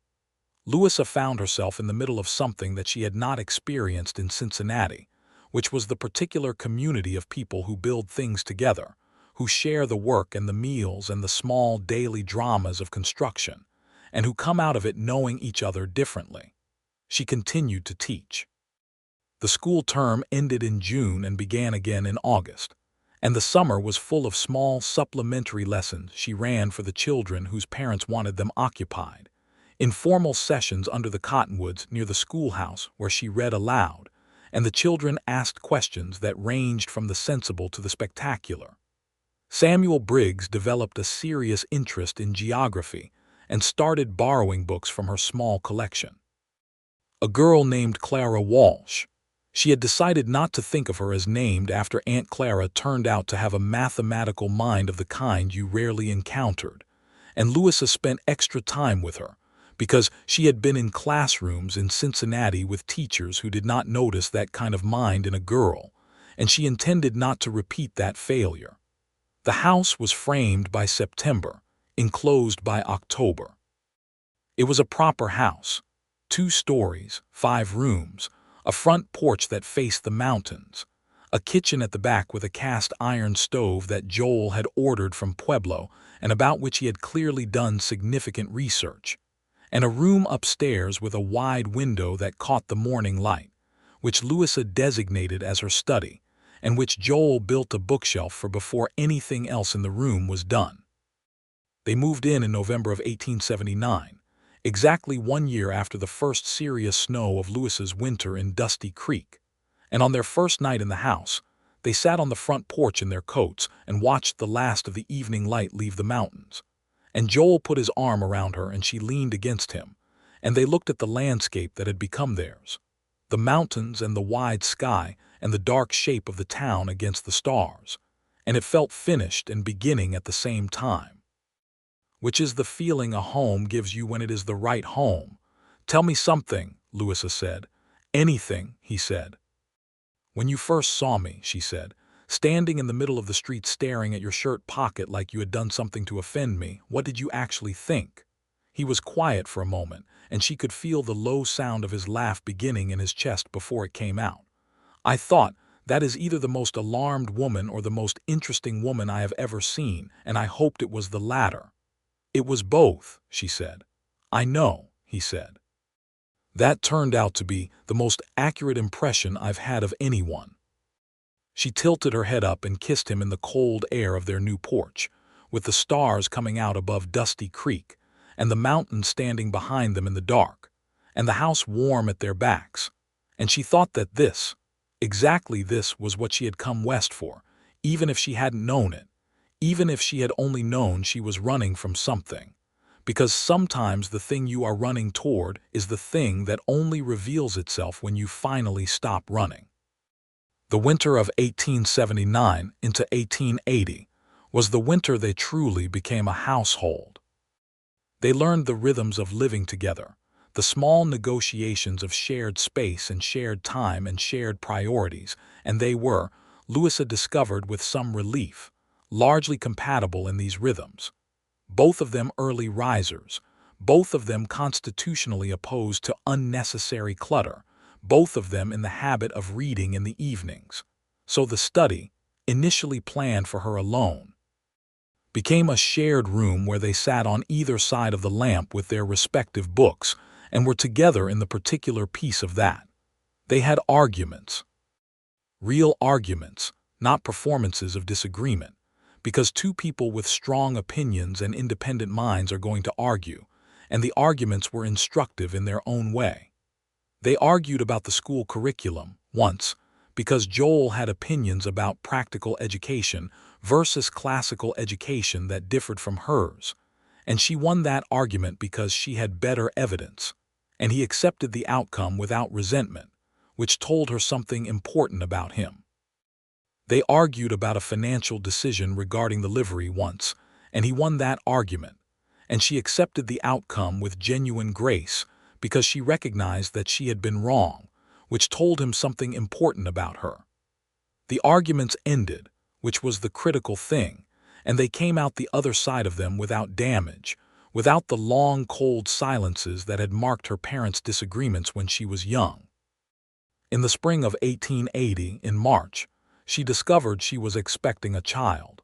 Louisa found herself in the middle of something that she had not experienced in Cincinnati, which was the particular community of people who build things together, who share the work and the meals and the small daily dramas of construction, and who come out of it knowing each other differently. She continued to teach. The school term ended in June and began again in August, and the summer was full of small supplementary lessons she ran for the children whose parents wanted them occupied, informal sessions under the cottonwoods near the schoolhouse where she read aloud, and the children asked questions that ranged from the sensible to the spectacular. Samuel Briggs developed a serious interest in geography and started borrowing books from her small collection. A girl named Clara Walsh. She had decided not to think of her as named after Aunt Clara turned out to have a mathematical mind of the kind you rarely encountered, and Louisa spent extra time with her, because she had been in classrooms in Cincinnati with teachers who did not notice that kind of mind in a girl, and she intended not to repeat that failure. The house was framed by September, enclosed by October. It was a proper house, 2 stories, 5 rooms, a front porch that faced the mountains, a kitchen at the back with a cast iron stove that Joel had ordered from Pueblo and about which he had clearly done significant research, and a room upstairs with a wide window that caught the morning light, which Louisa designated as her study, and which Joel built a bookshelf for before anything else in the room was done. They moved in November of 1879, exactly 1 year after the first serious snow of Louisa's winter in Dusty Creek, and on their first night in the house, they sat on the front porch in their coats and watched the last of the evening light leave the mountains. And Joel put his arm around her and she leaned against him, and they looked at the landscape that had become theirs, the mountains and the wide sky and the dark shape of the town against the stars, and it felt finished and beginning at the same time. Which is the feeling a home gives you when it is the right home. "Tell me something," Louisa said. "Anything," he said. "When you first saw me," she said, "standing in the middle of the street staring at your shirt pocket like you had done something to offend me, what did you actually think?" He was quiet for a moment, and she could feel the low sound of his laugh beginning in his chest before it came out. "I thought, that is either the most alarmed woman or the most interesting woman I have ever seen, and I hoped it was the latter." "It was both," she said. "I know," he said. "That turned out to be the most accurate impression I've had of anyone." She tilted her head up and kissed him in the cold air of their new porch, with the stars coming out above Dusty Creek, and the mountains standing behind them in the dark, and the house warm at their backs. And she thought that this, exactly this, was what she had come west for, even if she hadn't known it, even if she had only known she was running from something. Because sometimes the thing you are running toward is the thing that only reveals itself when you finally stop running. The winter of 1879 into 1880 was the winter they truly became a household. They learned the rhythms of living together, the small negotiations of shared space and shared time and shared priorities, and they were, Louisa discovered with some relief, largely compatible in these rhythms. Both of them early risers, both of them constitutionally opposed to unnecessary clutter, both of them in the habit of reading in the evenings. So the study, initially planned for her alone, became a shared room where they sat on either side of the lamp with their respective books and were together in the particular piece of that. They had arguments. Real arguments, not performances of disagreement, because two people with strong opinions and independent minds are going to argue, and the arguments were instructive in their own way. They argued about the school curriculum, once, because Joel had opinions about practical education versus classical education that differed from hers, and she won that argument because she had better evidence, and he accepted the outcome without resentment, which told her something important about him. They argued about a financial decision regarding the livery once, and he won that argument, and she accepted the outcome with genuine grace because she recognized that she had been wrong, which told him something important about her. The arguments ended, which was the critical thing, and they came out the other side of them without damage, without the long, cold silences that had marked her parents' disagreements when she was young. In the spring of 1880, in March, she discovered she was expecting a child.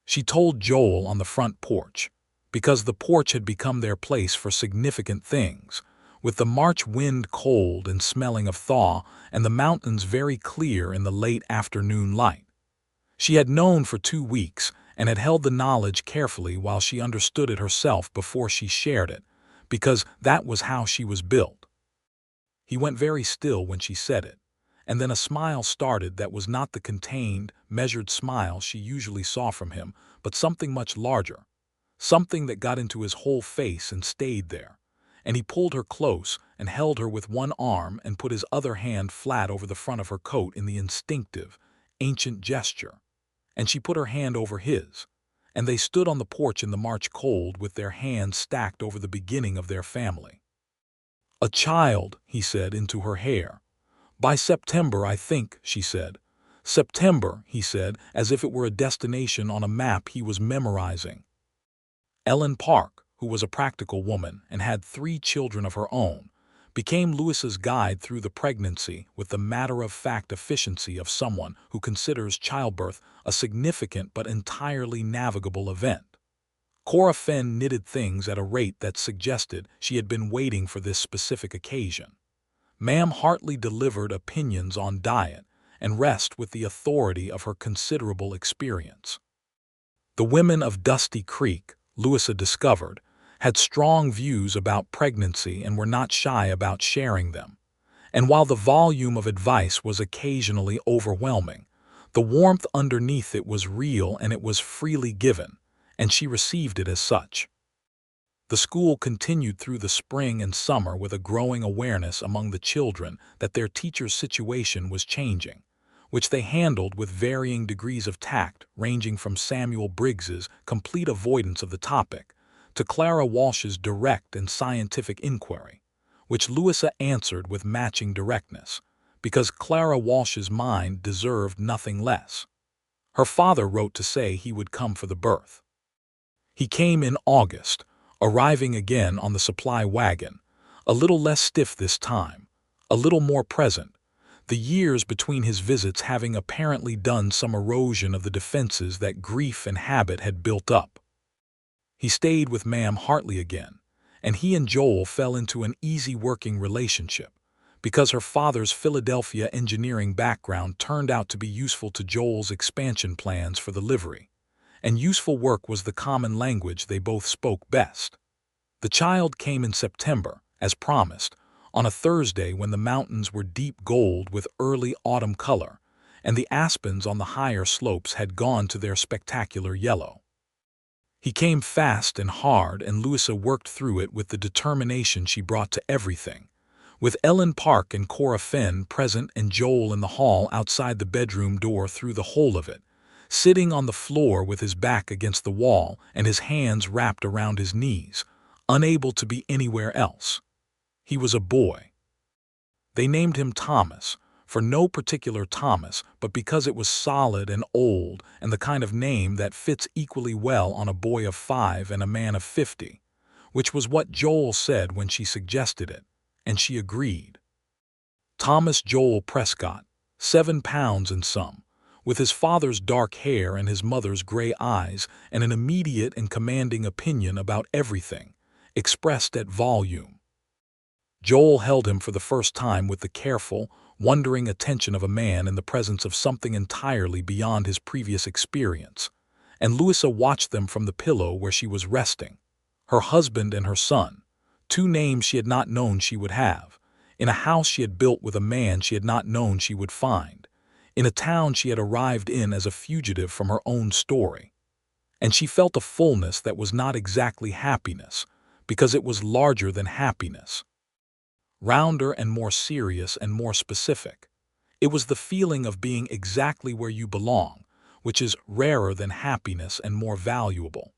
She told Joel on the front porch, because the porch had become their place for significant things, with the March wind cold and smelling of thaw and the mountains very clear in the late afternoon light. She had known for 2 weeks and had held the knowledge carefully while she understood it herself before she shared it, because that was how she was built. He went very still when she said it, and then a smile started that was not the contained, measured smile she usually saw from him, but something much larger, something that got into his whole face and stayed there. And he pulled her close and held her with one arm and put his other hand flat over the front of her coat in the instinctive, ancient gesture. And she put her hand over his, and they stood on the porch in the March cold with their hands stacked over the beginning of their family. "A child," he said into her hair. "By September, I think," she said. "September," he said, as if it were a destination on a map he was memorizing. Ellen Park, who was a practical woman and had 3 children of her own, became Louisa's guide through the pregnancy with the matter-of-fact efficiency of someone who considers childbirth a significant but entirely navigable event. Cora Fenn knitted things at a rate that suggested she had been waiting for this specific occasion. Ma'am Hartley delivered opinions on diet and rest with the authority of her considerable experience. The women of Dusty Creek, Louisa discovered, had strong views about pregnancy and were not shy about sharing them. And while the volume of advice was occasionally overwhelming, the warmth underneath it was real and it was freely given, and she received it as such. The school continued through the spring and summer with a growing awareness among the children that their teacher's situation was changing, which they handled with varying degrees of tact, ranging from Samuel Briggs's complete avoidance of the topic to Clara Walsh's direct and scientific inquiry, which Louisa answered with matching directness, because Clara Walsh's mind deserved nothing less. Her father wrote to say he would come for the birth. He came in August, arriving again on the supply wagon, a little less stiff this time, a little more present, the years between his visits having apparently done some erosion of the defenses that grief and habit had built up. He stayed with Ma'am Hartley again, and he and Joel fell into an easy working relationship, because her father's Philadelphia engineering background turned out to be useful to Joel's expansion plans for the livery, and useful work was the common language they both spoke best. The child came in September, as promised, on a Thursday when the mountains were deep gold with early autumn color, and the aspens on the higher slopes had gone to their spectacular yellow. He came fast and hard, and Louisa worked through it with the determination she brought to everything, with Ellen Park and Cora Fenn present and Joel in the hall outside the bedroom door through the whole of it, sitting on the floor with his back against the wall and his hands wrapped around his knees, unable to be anywhere else. He was a boy. They named him Thomas, for no particular Thomas, but because it was solid and old and the kind of name that fits equally well on a boy of 5 and a man of 50, which was what Joel said when she suggested it, and she agreed. Thomas Joel Prescott, 7 pounds and some, with his father's dark hair and his mother's gray eyes and an immediate and commanding opinion about everything, expressed at volume. Joel held him for the first time with the careful, wondering attention of a man in the presence of something entirely beyond his previous experience, and Louisa watched them from the pillow where she was resting. Her husband and her son, 2 names she had not known she would have, in a house she had built with a man she had not known she would find, in a town she had arrived in as a fugitive from her own story. And she felt a fullness that was not exactly happiness, because it was larger than happiness. Rounder and more serious and more specific. It was the feeling of being exactly where you belong, which is rarer than happiness and more valuable.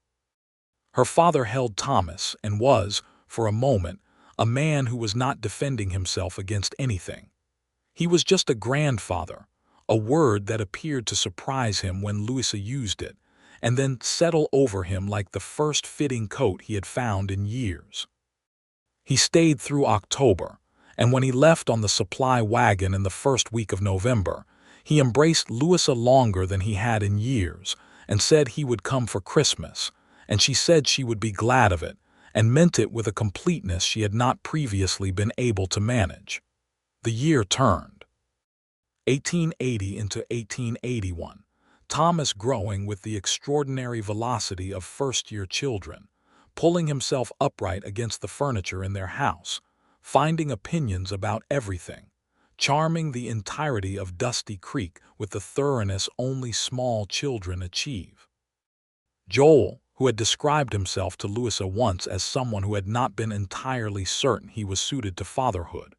Her father held Thomas and was, for a moment, a man who was not defending himself against anything. He was just a grandfather, a word that appeared to surprise him when Louisa used it, and then settle over him like the first fitting coat he had found in years. He stayed through October, and when he left on the supply wagon in the first week of November, he embraced Louisa longer than he had in years and said he would come for Christmas, and she said she would be glad of it, and meant it with a completeness she had not previously been able to manage. The year turned. 1880 into 1881, Thomas growing with the extraordinary velocity of first-year children, pulling himself upright against the furniture in their house, finding opinions about everything, charming the entirety of Dusty Creek with the thoroughness only small children achieve. Joel, who had described himself to Louisa once as someone who had not been entirely certain he was suited to fatherhood,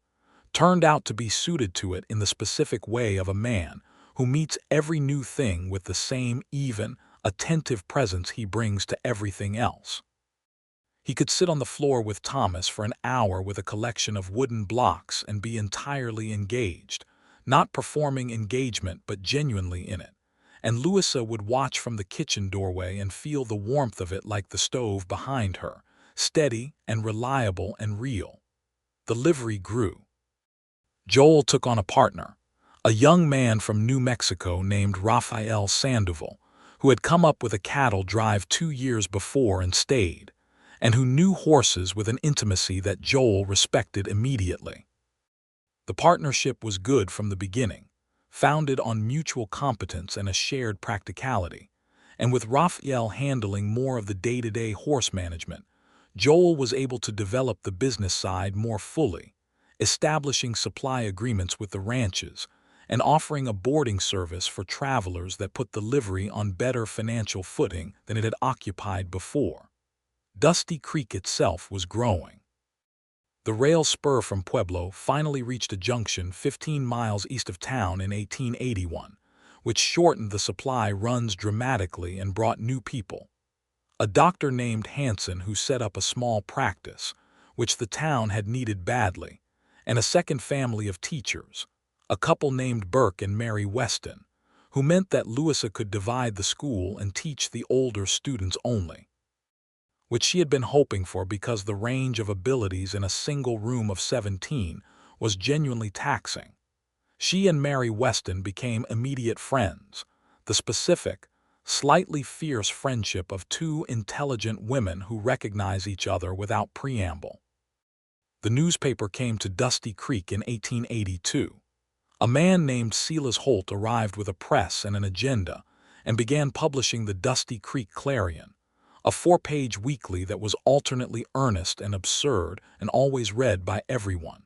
turned out to be suited to it in the specific way of a man who meets every new thing with the same even, attentive presence he brings to everything else. He could sit on the floor with Thomas for an hour with a collection of wooden blocks and be entirely engaged, not performing engagement but genuinely in it, and Louisa would watch from the kitchen doorway and feel the warmth of it like the stove behind her, steady and reliable and real. The livery grew. Joel took on a partner, a young man from New Mexico named Raphael Sandoval, who had come up with a cattle drive 2 years before and stayed, and who knew horses with an intimacy that Joel respected immediately. The partnership was good from the beginning, founded on mutual competence and a shared practicality, and with Raphael handling more of the day-to-day horse management, Joel was able to develop the business side more fully, establishing supply agreements with the ranches, and offering a boarding service for travelers that put the livery on better financial footing than it had occupied before. Dusty Creek itself was growing. The rail spur from Pueblo finally reached a junction 15 miles east of town in 1881, which shortened the supply runs dramatically and brought new people. A doctor named Hanson who set up a small practice, which the town had needed badly, and a second family of teachers, a couple named Burke and Mary Weston, who meant that Louisa could divide the school and teach the older students only, which she had been hoping for because the range of abilities in a single room of 17 was genuinely taxing. She and Mary Weston became immediate friends, the specific, slightly fierce friendship of 2 intelligent women who recognize each other without preamble. The newspaper came to Dusty Creek in 1882. A man named Silas Holt arrived with a press and an agenda and began publishing the Dusty Creek Clarion, a 4-page weekly that was alternately earnest and absurd and always read by everyone.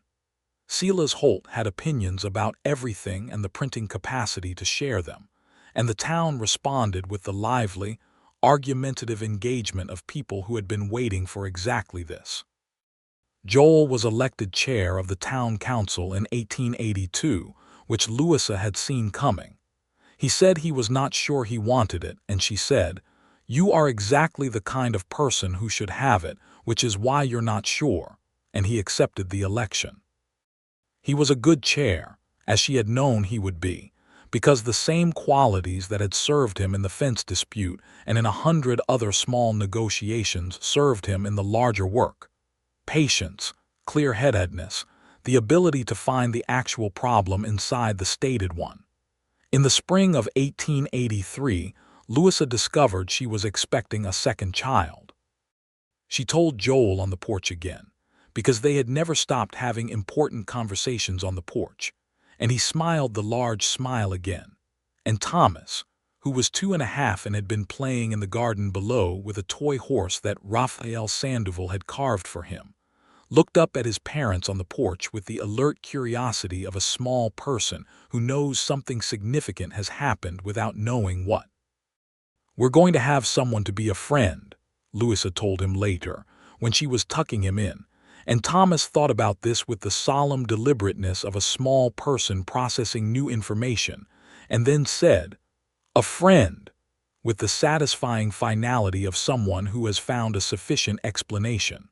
Silas Holt had opinions about everything and the printing capacity to share them, and the town responded with the lively, argumentative engagement of people who had been waiting for exactly this. Joel was elected chair of the town council in 1882, which Louisa had seen coming. He said he was not sure he wanted it, and she said, "You are exactly the kind of person who should have it, which is why you're not sure," and he accepted the election. He was a good chair, as she had known he would be, because the same qualities that had served him in the fence dispute and in 100 other small negotiations served him in the larger work: patience, clear-headedness, the ability to find the actual problem inside the stated one. In the spring of 1883, Louisa discovered she was expecting a second child. She told Joel on the porch again, because they had never stopped having important conversations on the porch, and he smiled the large smile again. And Thomas, who was 2.5 and had been playing in the garden below with a toy horse that Raphael Sandoval had carved for him, looked up at his parents on the porch with the alert curiosity of a small person who knows something significant has happened without knowing what. "We're going to have someone to be a friend," Louisa told him later, when she was tucking him in, and Thomas thought about this with the solemn deliberateness of a small person processing new information, and then said, "A friend," with the satisfying finality of someone who has found a sufficient explanation.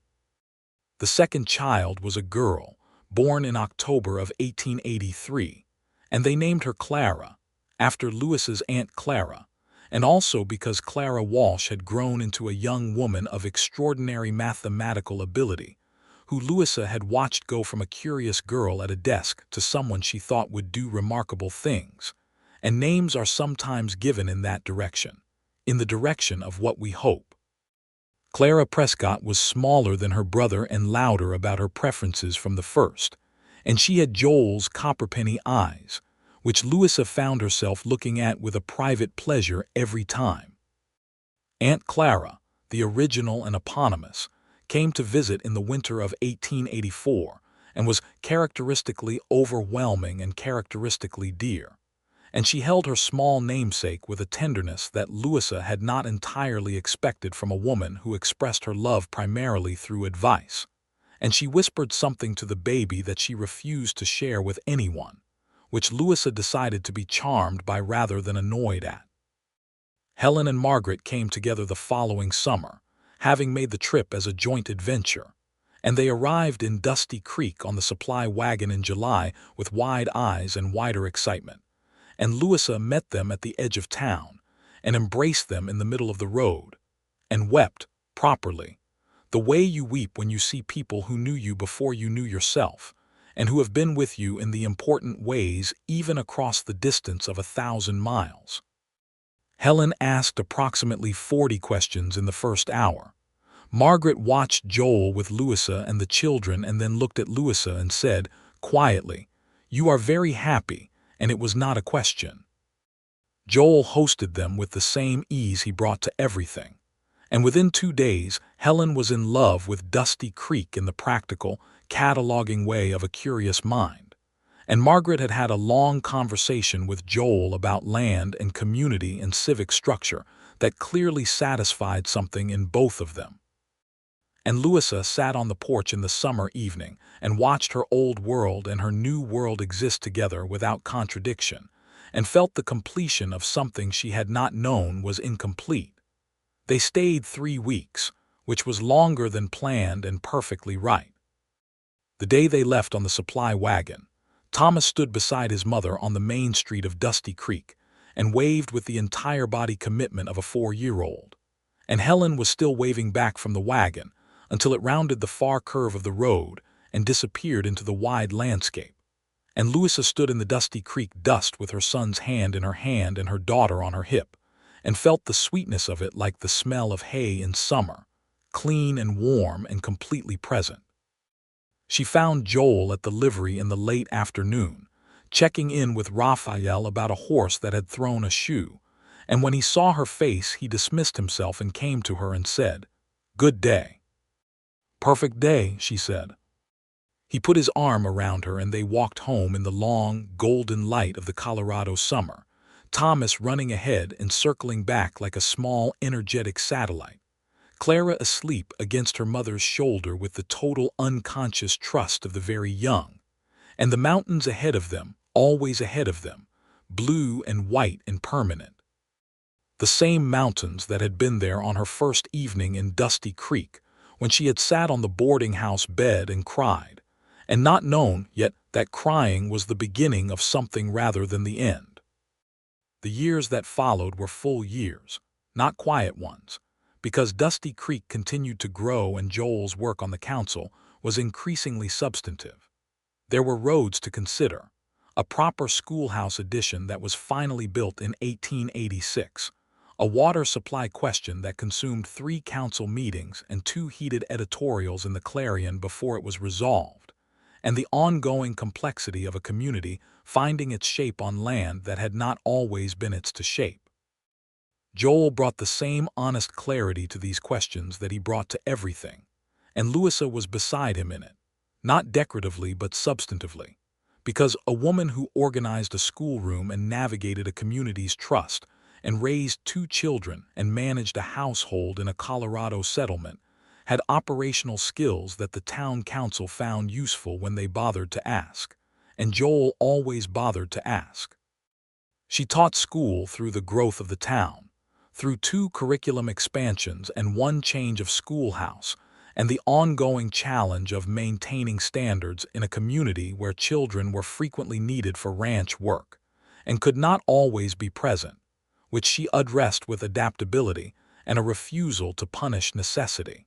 The second child was a girl, born in October of 1883, and they named her Clara, after Louisa's Aunt Clara, and also because Clara Walsh had grown into a young woman of extraordinary mathematical ability, who Louisa had watched go from a curious girl at a desk to someone she thought would do remarkable things, and names are sometimes given in that direction, in the direction of what we hope. Clara Prescott was smaller than her brother and louder about her preferences from the first, and she had Joel's copperpenny eyes, which Louisa found herself looking at with a private pleasure every time. Aunt Clara, the original and eponymous, came to visit in the winter of 1884 and was characteristically overwhelming and characteristically dear, and she held her small namesake with a tenderness that Louisa had not entirely expected from a woman who expressed her love primarily through advice, and she whispered something to the baby that she refused to share with anyone, which Louisa decided to be charmed by rather than annoyed at. Helen and Margaret came together the following summer, having made the trip as a joint adventure, and they arrived in Dusty Creek on the supply wagon in July with wide eyes and wider excitement, and Louisa met them at the edge of town and embraced them in the middle of the road, and wept, properly, the way you weep when you see people who knew you before you knew yourself, and who have been with you in the important ways even across the distance of 1,000 miles. Helen asked approximately 40 questions in the first hour. Margaret watched Joel with Louisa and the children and then looked at Louisa and said, quietly, "You are very happy," and it was not a question. Joel hosted them with the same ease he brought to everything, and within 2 days Helen was in love with Dusty Creek in the practical, cataloging way of a curious mind, and Margaret had had a long conversation with Joel about land and community and civic structure that clearly satisfied something in both of them. And Louisa sat on the porch in the summer evening and watched her old world and her new world exist together without contradiction, and felt the completion of something she had not known was incomplete. They stayed 3 weeks, which was longer than planned and perfectly right. The day they left on the supply wagon, Thomas stood beside his mother on the main street of Dusty Creek and waved with the entire body commitment of a 4-year-old, and Helen was still waving back from the wagon until it rounded the far curve of the road and disappeared into the wide landscape, and Louisa stood in the Dusty Creek dust with her son's hand in her hand and her daughter on her hip, and felt the sweetness of it like the smell of hay in summer, clean and warm and completely present. She found Joel at the livery in the late afternoon, checking in with Raphael about a horse that had thrown a shoe, and when he saw her face he dismissed himself and came to her and said, "Good day." "Perfect day," she said. He put his arm around her and they walked home in the long, golden light of the Colorado summer, Thomas running ahead and circling back like a small, energetic satellite, Clara asleep against her mother's shoulder with the total unconscious trust of the very young, and the mountains ahead of them, always ahead of them, blue and white and permanent. The same mountains that had been there on her first evening in Dusty Creek, when she had sat on the boarding house bed and cried, and not known yet that crying was the beginning of something rather than the end. The years that followed were full years, not quiet ones, because Dusty Creek continued to grow and Joel's work on the council was increasingly substantive. There were roads to consider, a proper schoolhouse addition that was finally built in 1886, a water supply question that consumed 3 council meetings and 2 heated editorials in the Clarion before it was resolved, and the ongoing complexity of a community finding its shape on land that had not always been its to shape. Joel brought the same honest clarity to these questions that he brought to everything, and Louisa was beside him in it, not decoratively but substantively, because a woman who organized a schoolroom and navigated a community's trust and raised 2 children and managed a household in a Colorado settlement had operational skills that the town council found useful when they bothered to ask, and Joel always bothered to ask. She taught school through the growth of the town, through 2 curriculum expansions and 1 change of schoolhouse, and the ongoing challenge of maintaining standards in a community where children were frequently needed for ranch work and could not always be present, which she addressed with adaptability and a refusal to punish necessity.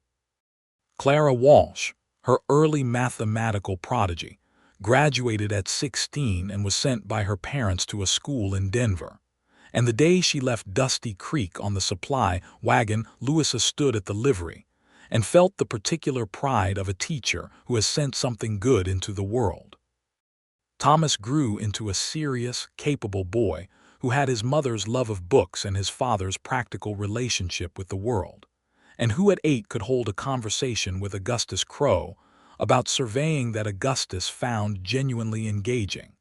Clara Walsh, her early mathematical prodigy, graduated at 16 and was sent by her parents to a school in Denver. And the day she left Dusty Creek on the supply wagon, Louisa stood at the livery and felt the particular pride of a teacher who has sent something good into the world. Thomas grew into a serious, capable boy who had his mother's love of books and his father's practical relationship with the world, and who at 8 could hold a conversation with Augustus Crow about surveying that Augustus found genuinely engaging,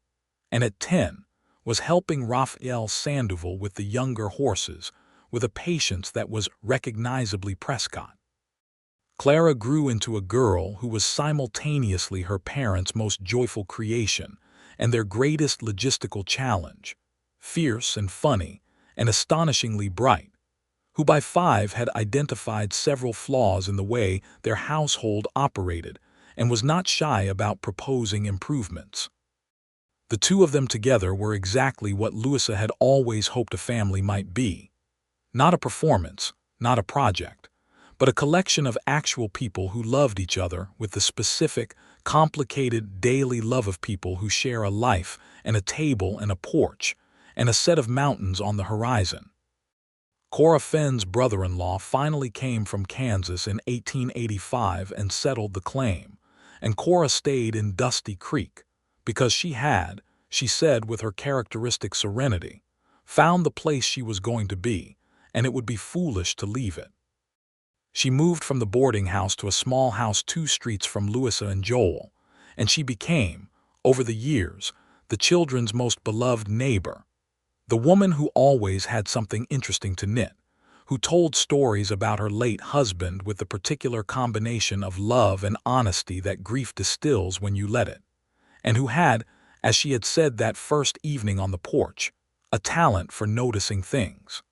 and at 10 was helping Raphael Sandoval with the younger horses with a patience that was recognizably Prescott. Clara grew into a girl who was simultaneously her parents' most joyful creation and their greatest logistical challenge, fierce and funny and astonishingly bright, who by 5 had identified several flaws in the way their household operated and was not shy about proposing improvements. The 2 of them together were exactly what Louisa had always hoped a family might be. Not a performance, not a project, but a collection of actual people who loved each other with the specific, complicated daily love of people who share a life and a table and a porch and a set of mountains on the horizon. Cora Fenn's brother-in-law finally came from Kansas in 1885 and settled the claim, and Cora stayed in Dusty Creek because she had, she said with her characteristic serenity, found the place she was going to be, and it would be foolish to leave it. She moved from the boarding house to a small house 2 streets from Louisa and Joel, and she became, over the years, the children's most beloved neighbor, the woman who always had something interesting to knit, who told stories about her late husband with the particular combination of love and honesty that grief distills when you let it, and who had, as she had said that first evening on the porch, a talent for noticing things.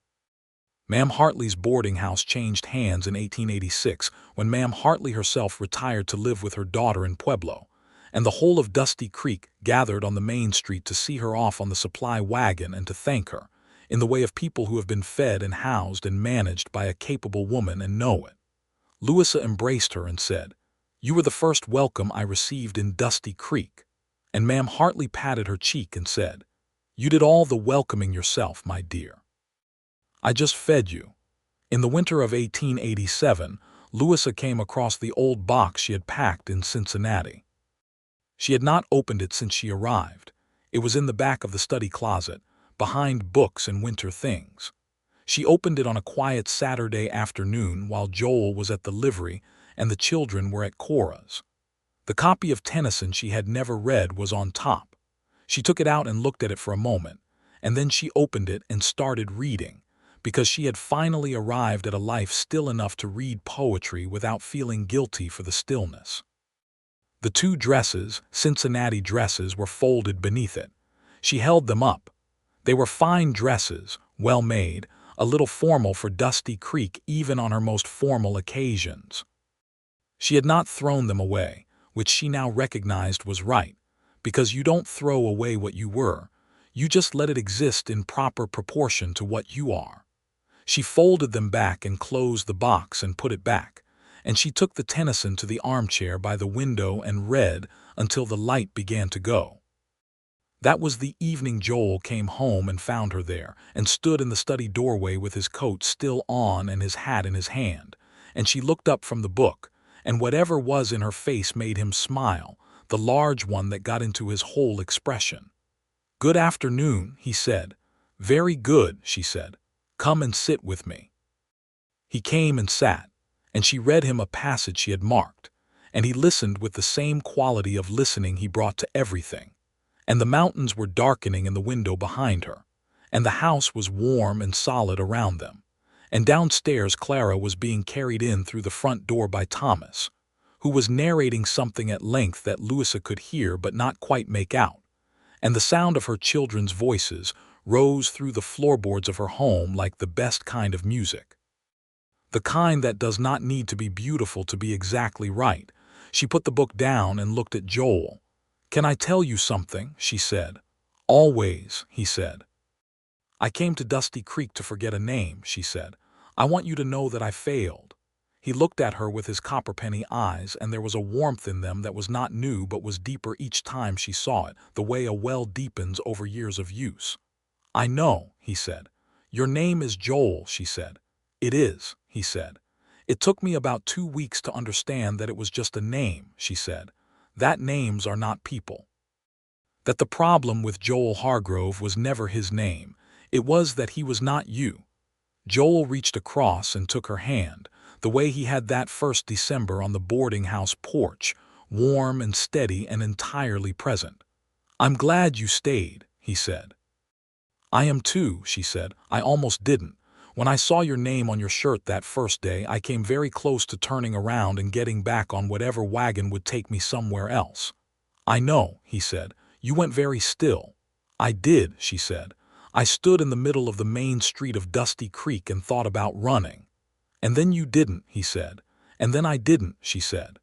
Ma'am Hartley's boarding house changed hands in 1886 when Ma'am Hartley herself retired to live with her daughter in Pueblo, and the whole of Dusty Creek gathered on the main street to see her off on the supply wagon and to thank her, in the way of people who have been fed and housed and managed by a capable woman and know it. Louisa embraced her and said, "You were the first welcome I received in Dusty Creek," and Ma'am Hartley patted her cheek and said, "You did all the welcoming yourself, my dear. I just fed you." In the winter of 1887, Louisa came across the old box she had packed in Cincinnati. She had not opened it since she arrived. It was in the back of the study closet, behind books and winter things. She opened it on a quiet Saturday afternoon while Joel was at the livery and the children were at Cora's. The copy of Tennyson she had never read was on top. She took it out and looked at it for a moment, and then she opened it and started reading, because she had finally arrived at a life still enough to read poetry without feeling guilty for the stillness. The 2 dresses, Cincinnati dresses, were folded beneath it. She held them up. They were fine dresses, well made, a little formal for Dusty Creek even on her most formal occasions. She had not thrown them away, which she now recognized was right, because you don't throw away what you were, you just let it exist in proper proportion to what you are. She folded them back and closed the box and put it back, and she took the Tennyson to the armchair by the window and read until the light began to go. That was the evening Joel came home and found her there, and stood in the study doorway with his coat still on and his hat in his hand, and she looked up from the book, and whatever was in her face made him smile, the large one that got into his whole expression. "Good afternoon," he said. "Very good," she said. "Come and sit with me." He came and sat, and she read him a passage she had marked, and he listened with the same quality of listening he brought to everything. And the mountains were darkening in the window behind her, and the house was warm and solid around them, and downstairs Clara was being carried in through the front door by Thomas, who was narrating something at length that Louisa could hear but not quite make out, and the sound of her children's voices rose through the floorboards of her home like the best kind of music. The kind that does not need to be beautiful to be exactly right. She put the book down and looked at Joel. "Can I tell you something?" she said. "Always," he said. "I came to Dusty Creek to forget a name," she said. "I want you to know that I failed." He looked at her with his copperpenny eyes, and there was a warmth in them that was not new but was deeper each time she saw it, the way a well deepens over years of use. "I know," he said. "Your name is Joel," she said. "It is," he said. "It took me about 2 weeks to understand that it was just a name," she said. "That names are not people. That the problem with Joel Hargrove was never his name. It was that he was not you." Joel reached across and took her hand, the way he had that first December on the boarding-house porch, warm and steady and entirely present. "I'm glad you stayed," he said. "I am too," she said. "I almost didn't. When I saw your name on your shirt that first day, I came very close to turning around and getting back on whatever wagon would take me somewhere else." "I know," he said. "You went very still." "I did," she said. "I stood in the middle of the main street of Dusty Creek and thought about running." "And then you didn't," he said. "And then I didn't," she said.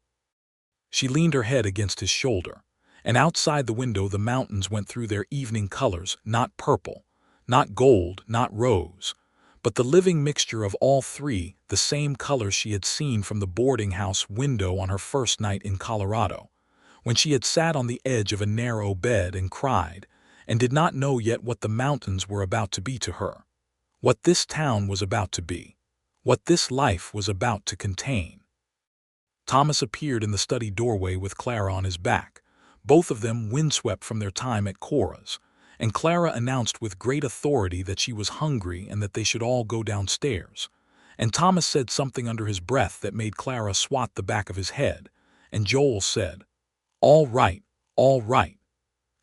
She leaned her head against his shoulder, and outside the window the mountains went through their evening colors, not purple, not gold, not rose, but the living mixture of all three, the same color she had seen from the boarding-house window on her first night in Colorado, when she had sat on the edge of a narrow bed and cried, and did not know yet what the mountains were about to be to her, what this town was about to be, what this life was about to contain. Thomas appeared in the study doorway with Clara on his back, both of them windswept from their time at Cora's, and Clara announced with great authority that she was hungry and that they should all go downstairs, and Thomas said something under his breath that made Clara swat the back of his head, and Joel said, all right,"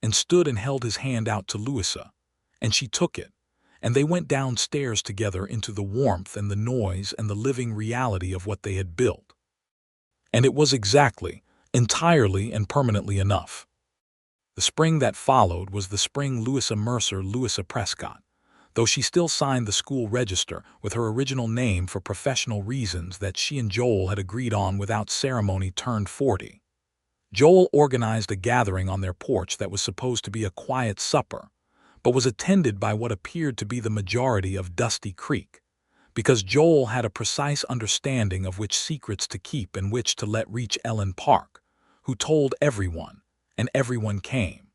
and stood and held his hand out to Louisa, and she took it, and they went downstairs together into the warmth and the noise and the living reality of what they had built. And it was exactly, entirely and permanently enough. The spring that followed was the spring Louisa Mercer Louisa Prescott, though she still signed the school register with her original name for professional reasons that she and Joel had agreed on without ceremony turned 40. Joel organized a gathering on their porch that was supposed to be a quiet supper, but was attended by what appeared to be the majority of Dusty Creek, because Joel had a precise understanding of which secrets to keep and which to let reach Ellen Park, who told everyone, and everyone came.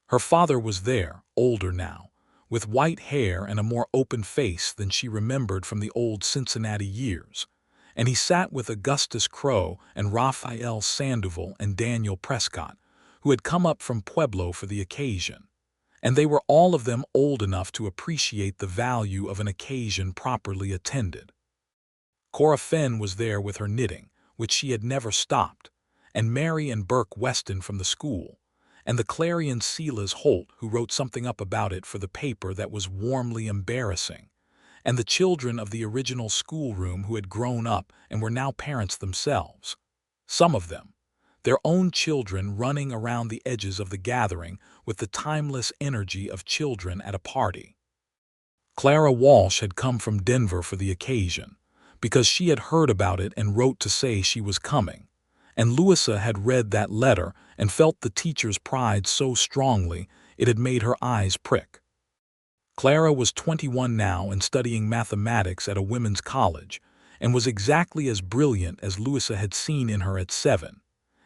Her father was there, older now, with white hair and a more open face than she remembered from the old Cincinnati years, and he sat with Augustus Crow and Raphael Sandoval and Daniel Prescott, who had come up from Pueblo for the occasion, and they were all of them old enough to appreciate the value of an occasion properly attended. Cora Fenn was there with her knitting, which she had never stopped, and Mary and Burke Weston from the school, and the Clarion Silas Holt, who wrote something up about it for the paper that was warmly embarrassing, and the children of the original schoolroom who had grown up and were now parents themselves. Some of them, their own children running around the edges of the gathering with the timeless energy of children at a party. Clara Walsh had come from Denver for the occasion, because she had heard about it and wrote to say she was coming, and Louisa had read that letter and felt the teacher's pride so strongly it had made her eyes prick. Clara was 21 now and studying mathematics at a women's college, and was exactly as brilliant as Louisa had seen in her at 7,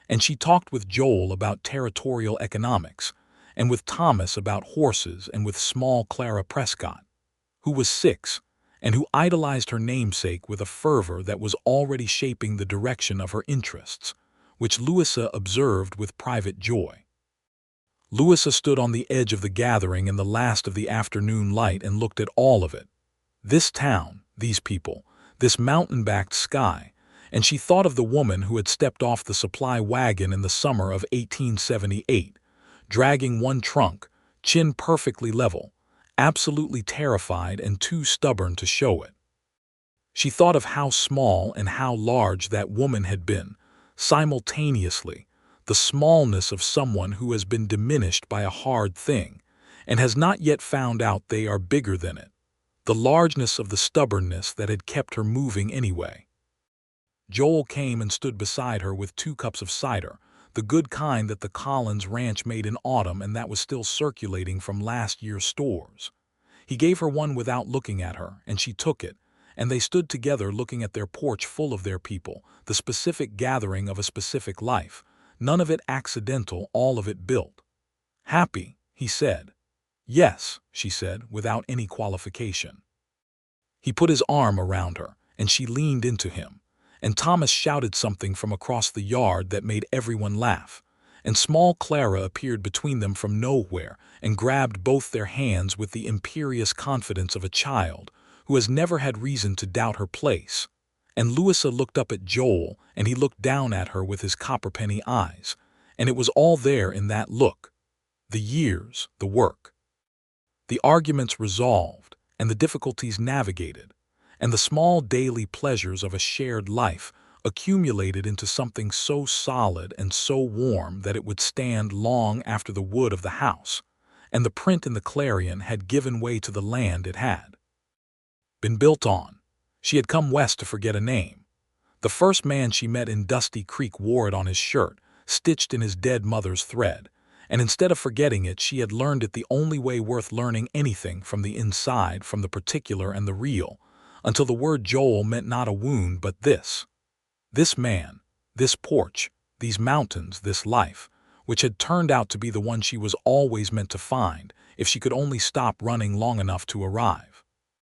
and she talked with Joel about territorial economics, and with Thomas about horses, and with small Clara Prescott, who was 6, and who idolized her namesake with a fervor that was already shaping the direction of her interests, which Louisa observed with private joy. Louisa stood on the edge of the gathering in the last of the afternoon light and looked at all of it. This town, these people, this mountain-backed sky, and she thought of the woman who had stepped off the supply wagon in the summer of 1878, dragging one trunk, chin perfectly level, absolutely terrified and too stubborn to show it. She thought of how small and how large that woman had been, simultaneously, the smallness of someone who has been diminished by a hard thing, and has not yet found out they are bigger than it, the largeness of the stubbornness that had kept her moving anyway. Joel came and stood beside her with 2 cups of cider, the good kind that the Collins Ranch made in autumn and that was still circulating from last year's stores. He gave her one without looking at her, and she took it, and they stood together looking at their porch full of their people, the specific gathering of a specific life, none of it accidental, all of it built. "Happy," he said. "Yes," she said, without any qualification. He put his arm around her, and she leaned into him, and Thomas shouted something from across the yard that made everyone laugh, and small Clara appeared between them from nowhere and grabbed both their hands with the imperious confidence of a child who has never had reason to doubt her place. And Louisa looked up at Joel, and he looked down at her with his copperpenny eyes, and it was all there in that look. The years, the work, the arguments resolved, and the difficulties navigated, and the small daily pleasures of a shared life accumulated into something so solid and so warm that it would stand long after the wood of the house, and the print in the Clarion had given way to the land it had been built on. She had come west to forget a name. The first man she met in Dusty Creek wore it on his shirt, stitched in his dead mother's thread, and instead of forgetting it, she had learned it the only way worth learning anything from the inside, from the particular and the real, until the word Joel meant not a wound but this. This man, this porch, these mountains, this life, which had turned out to be the one she was always meant to find, if she could only stop running long enough to arrive.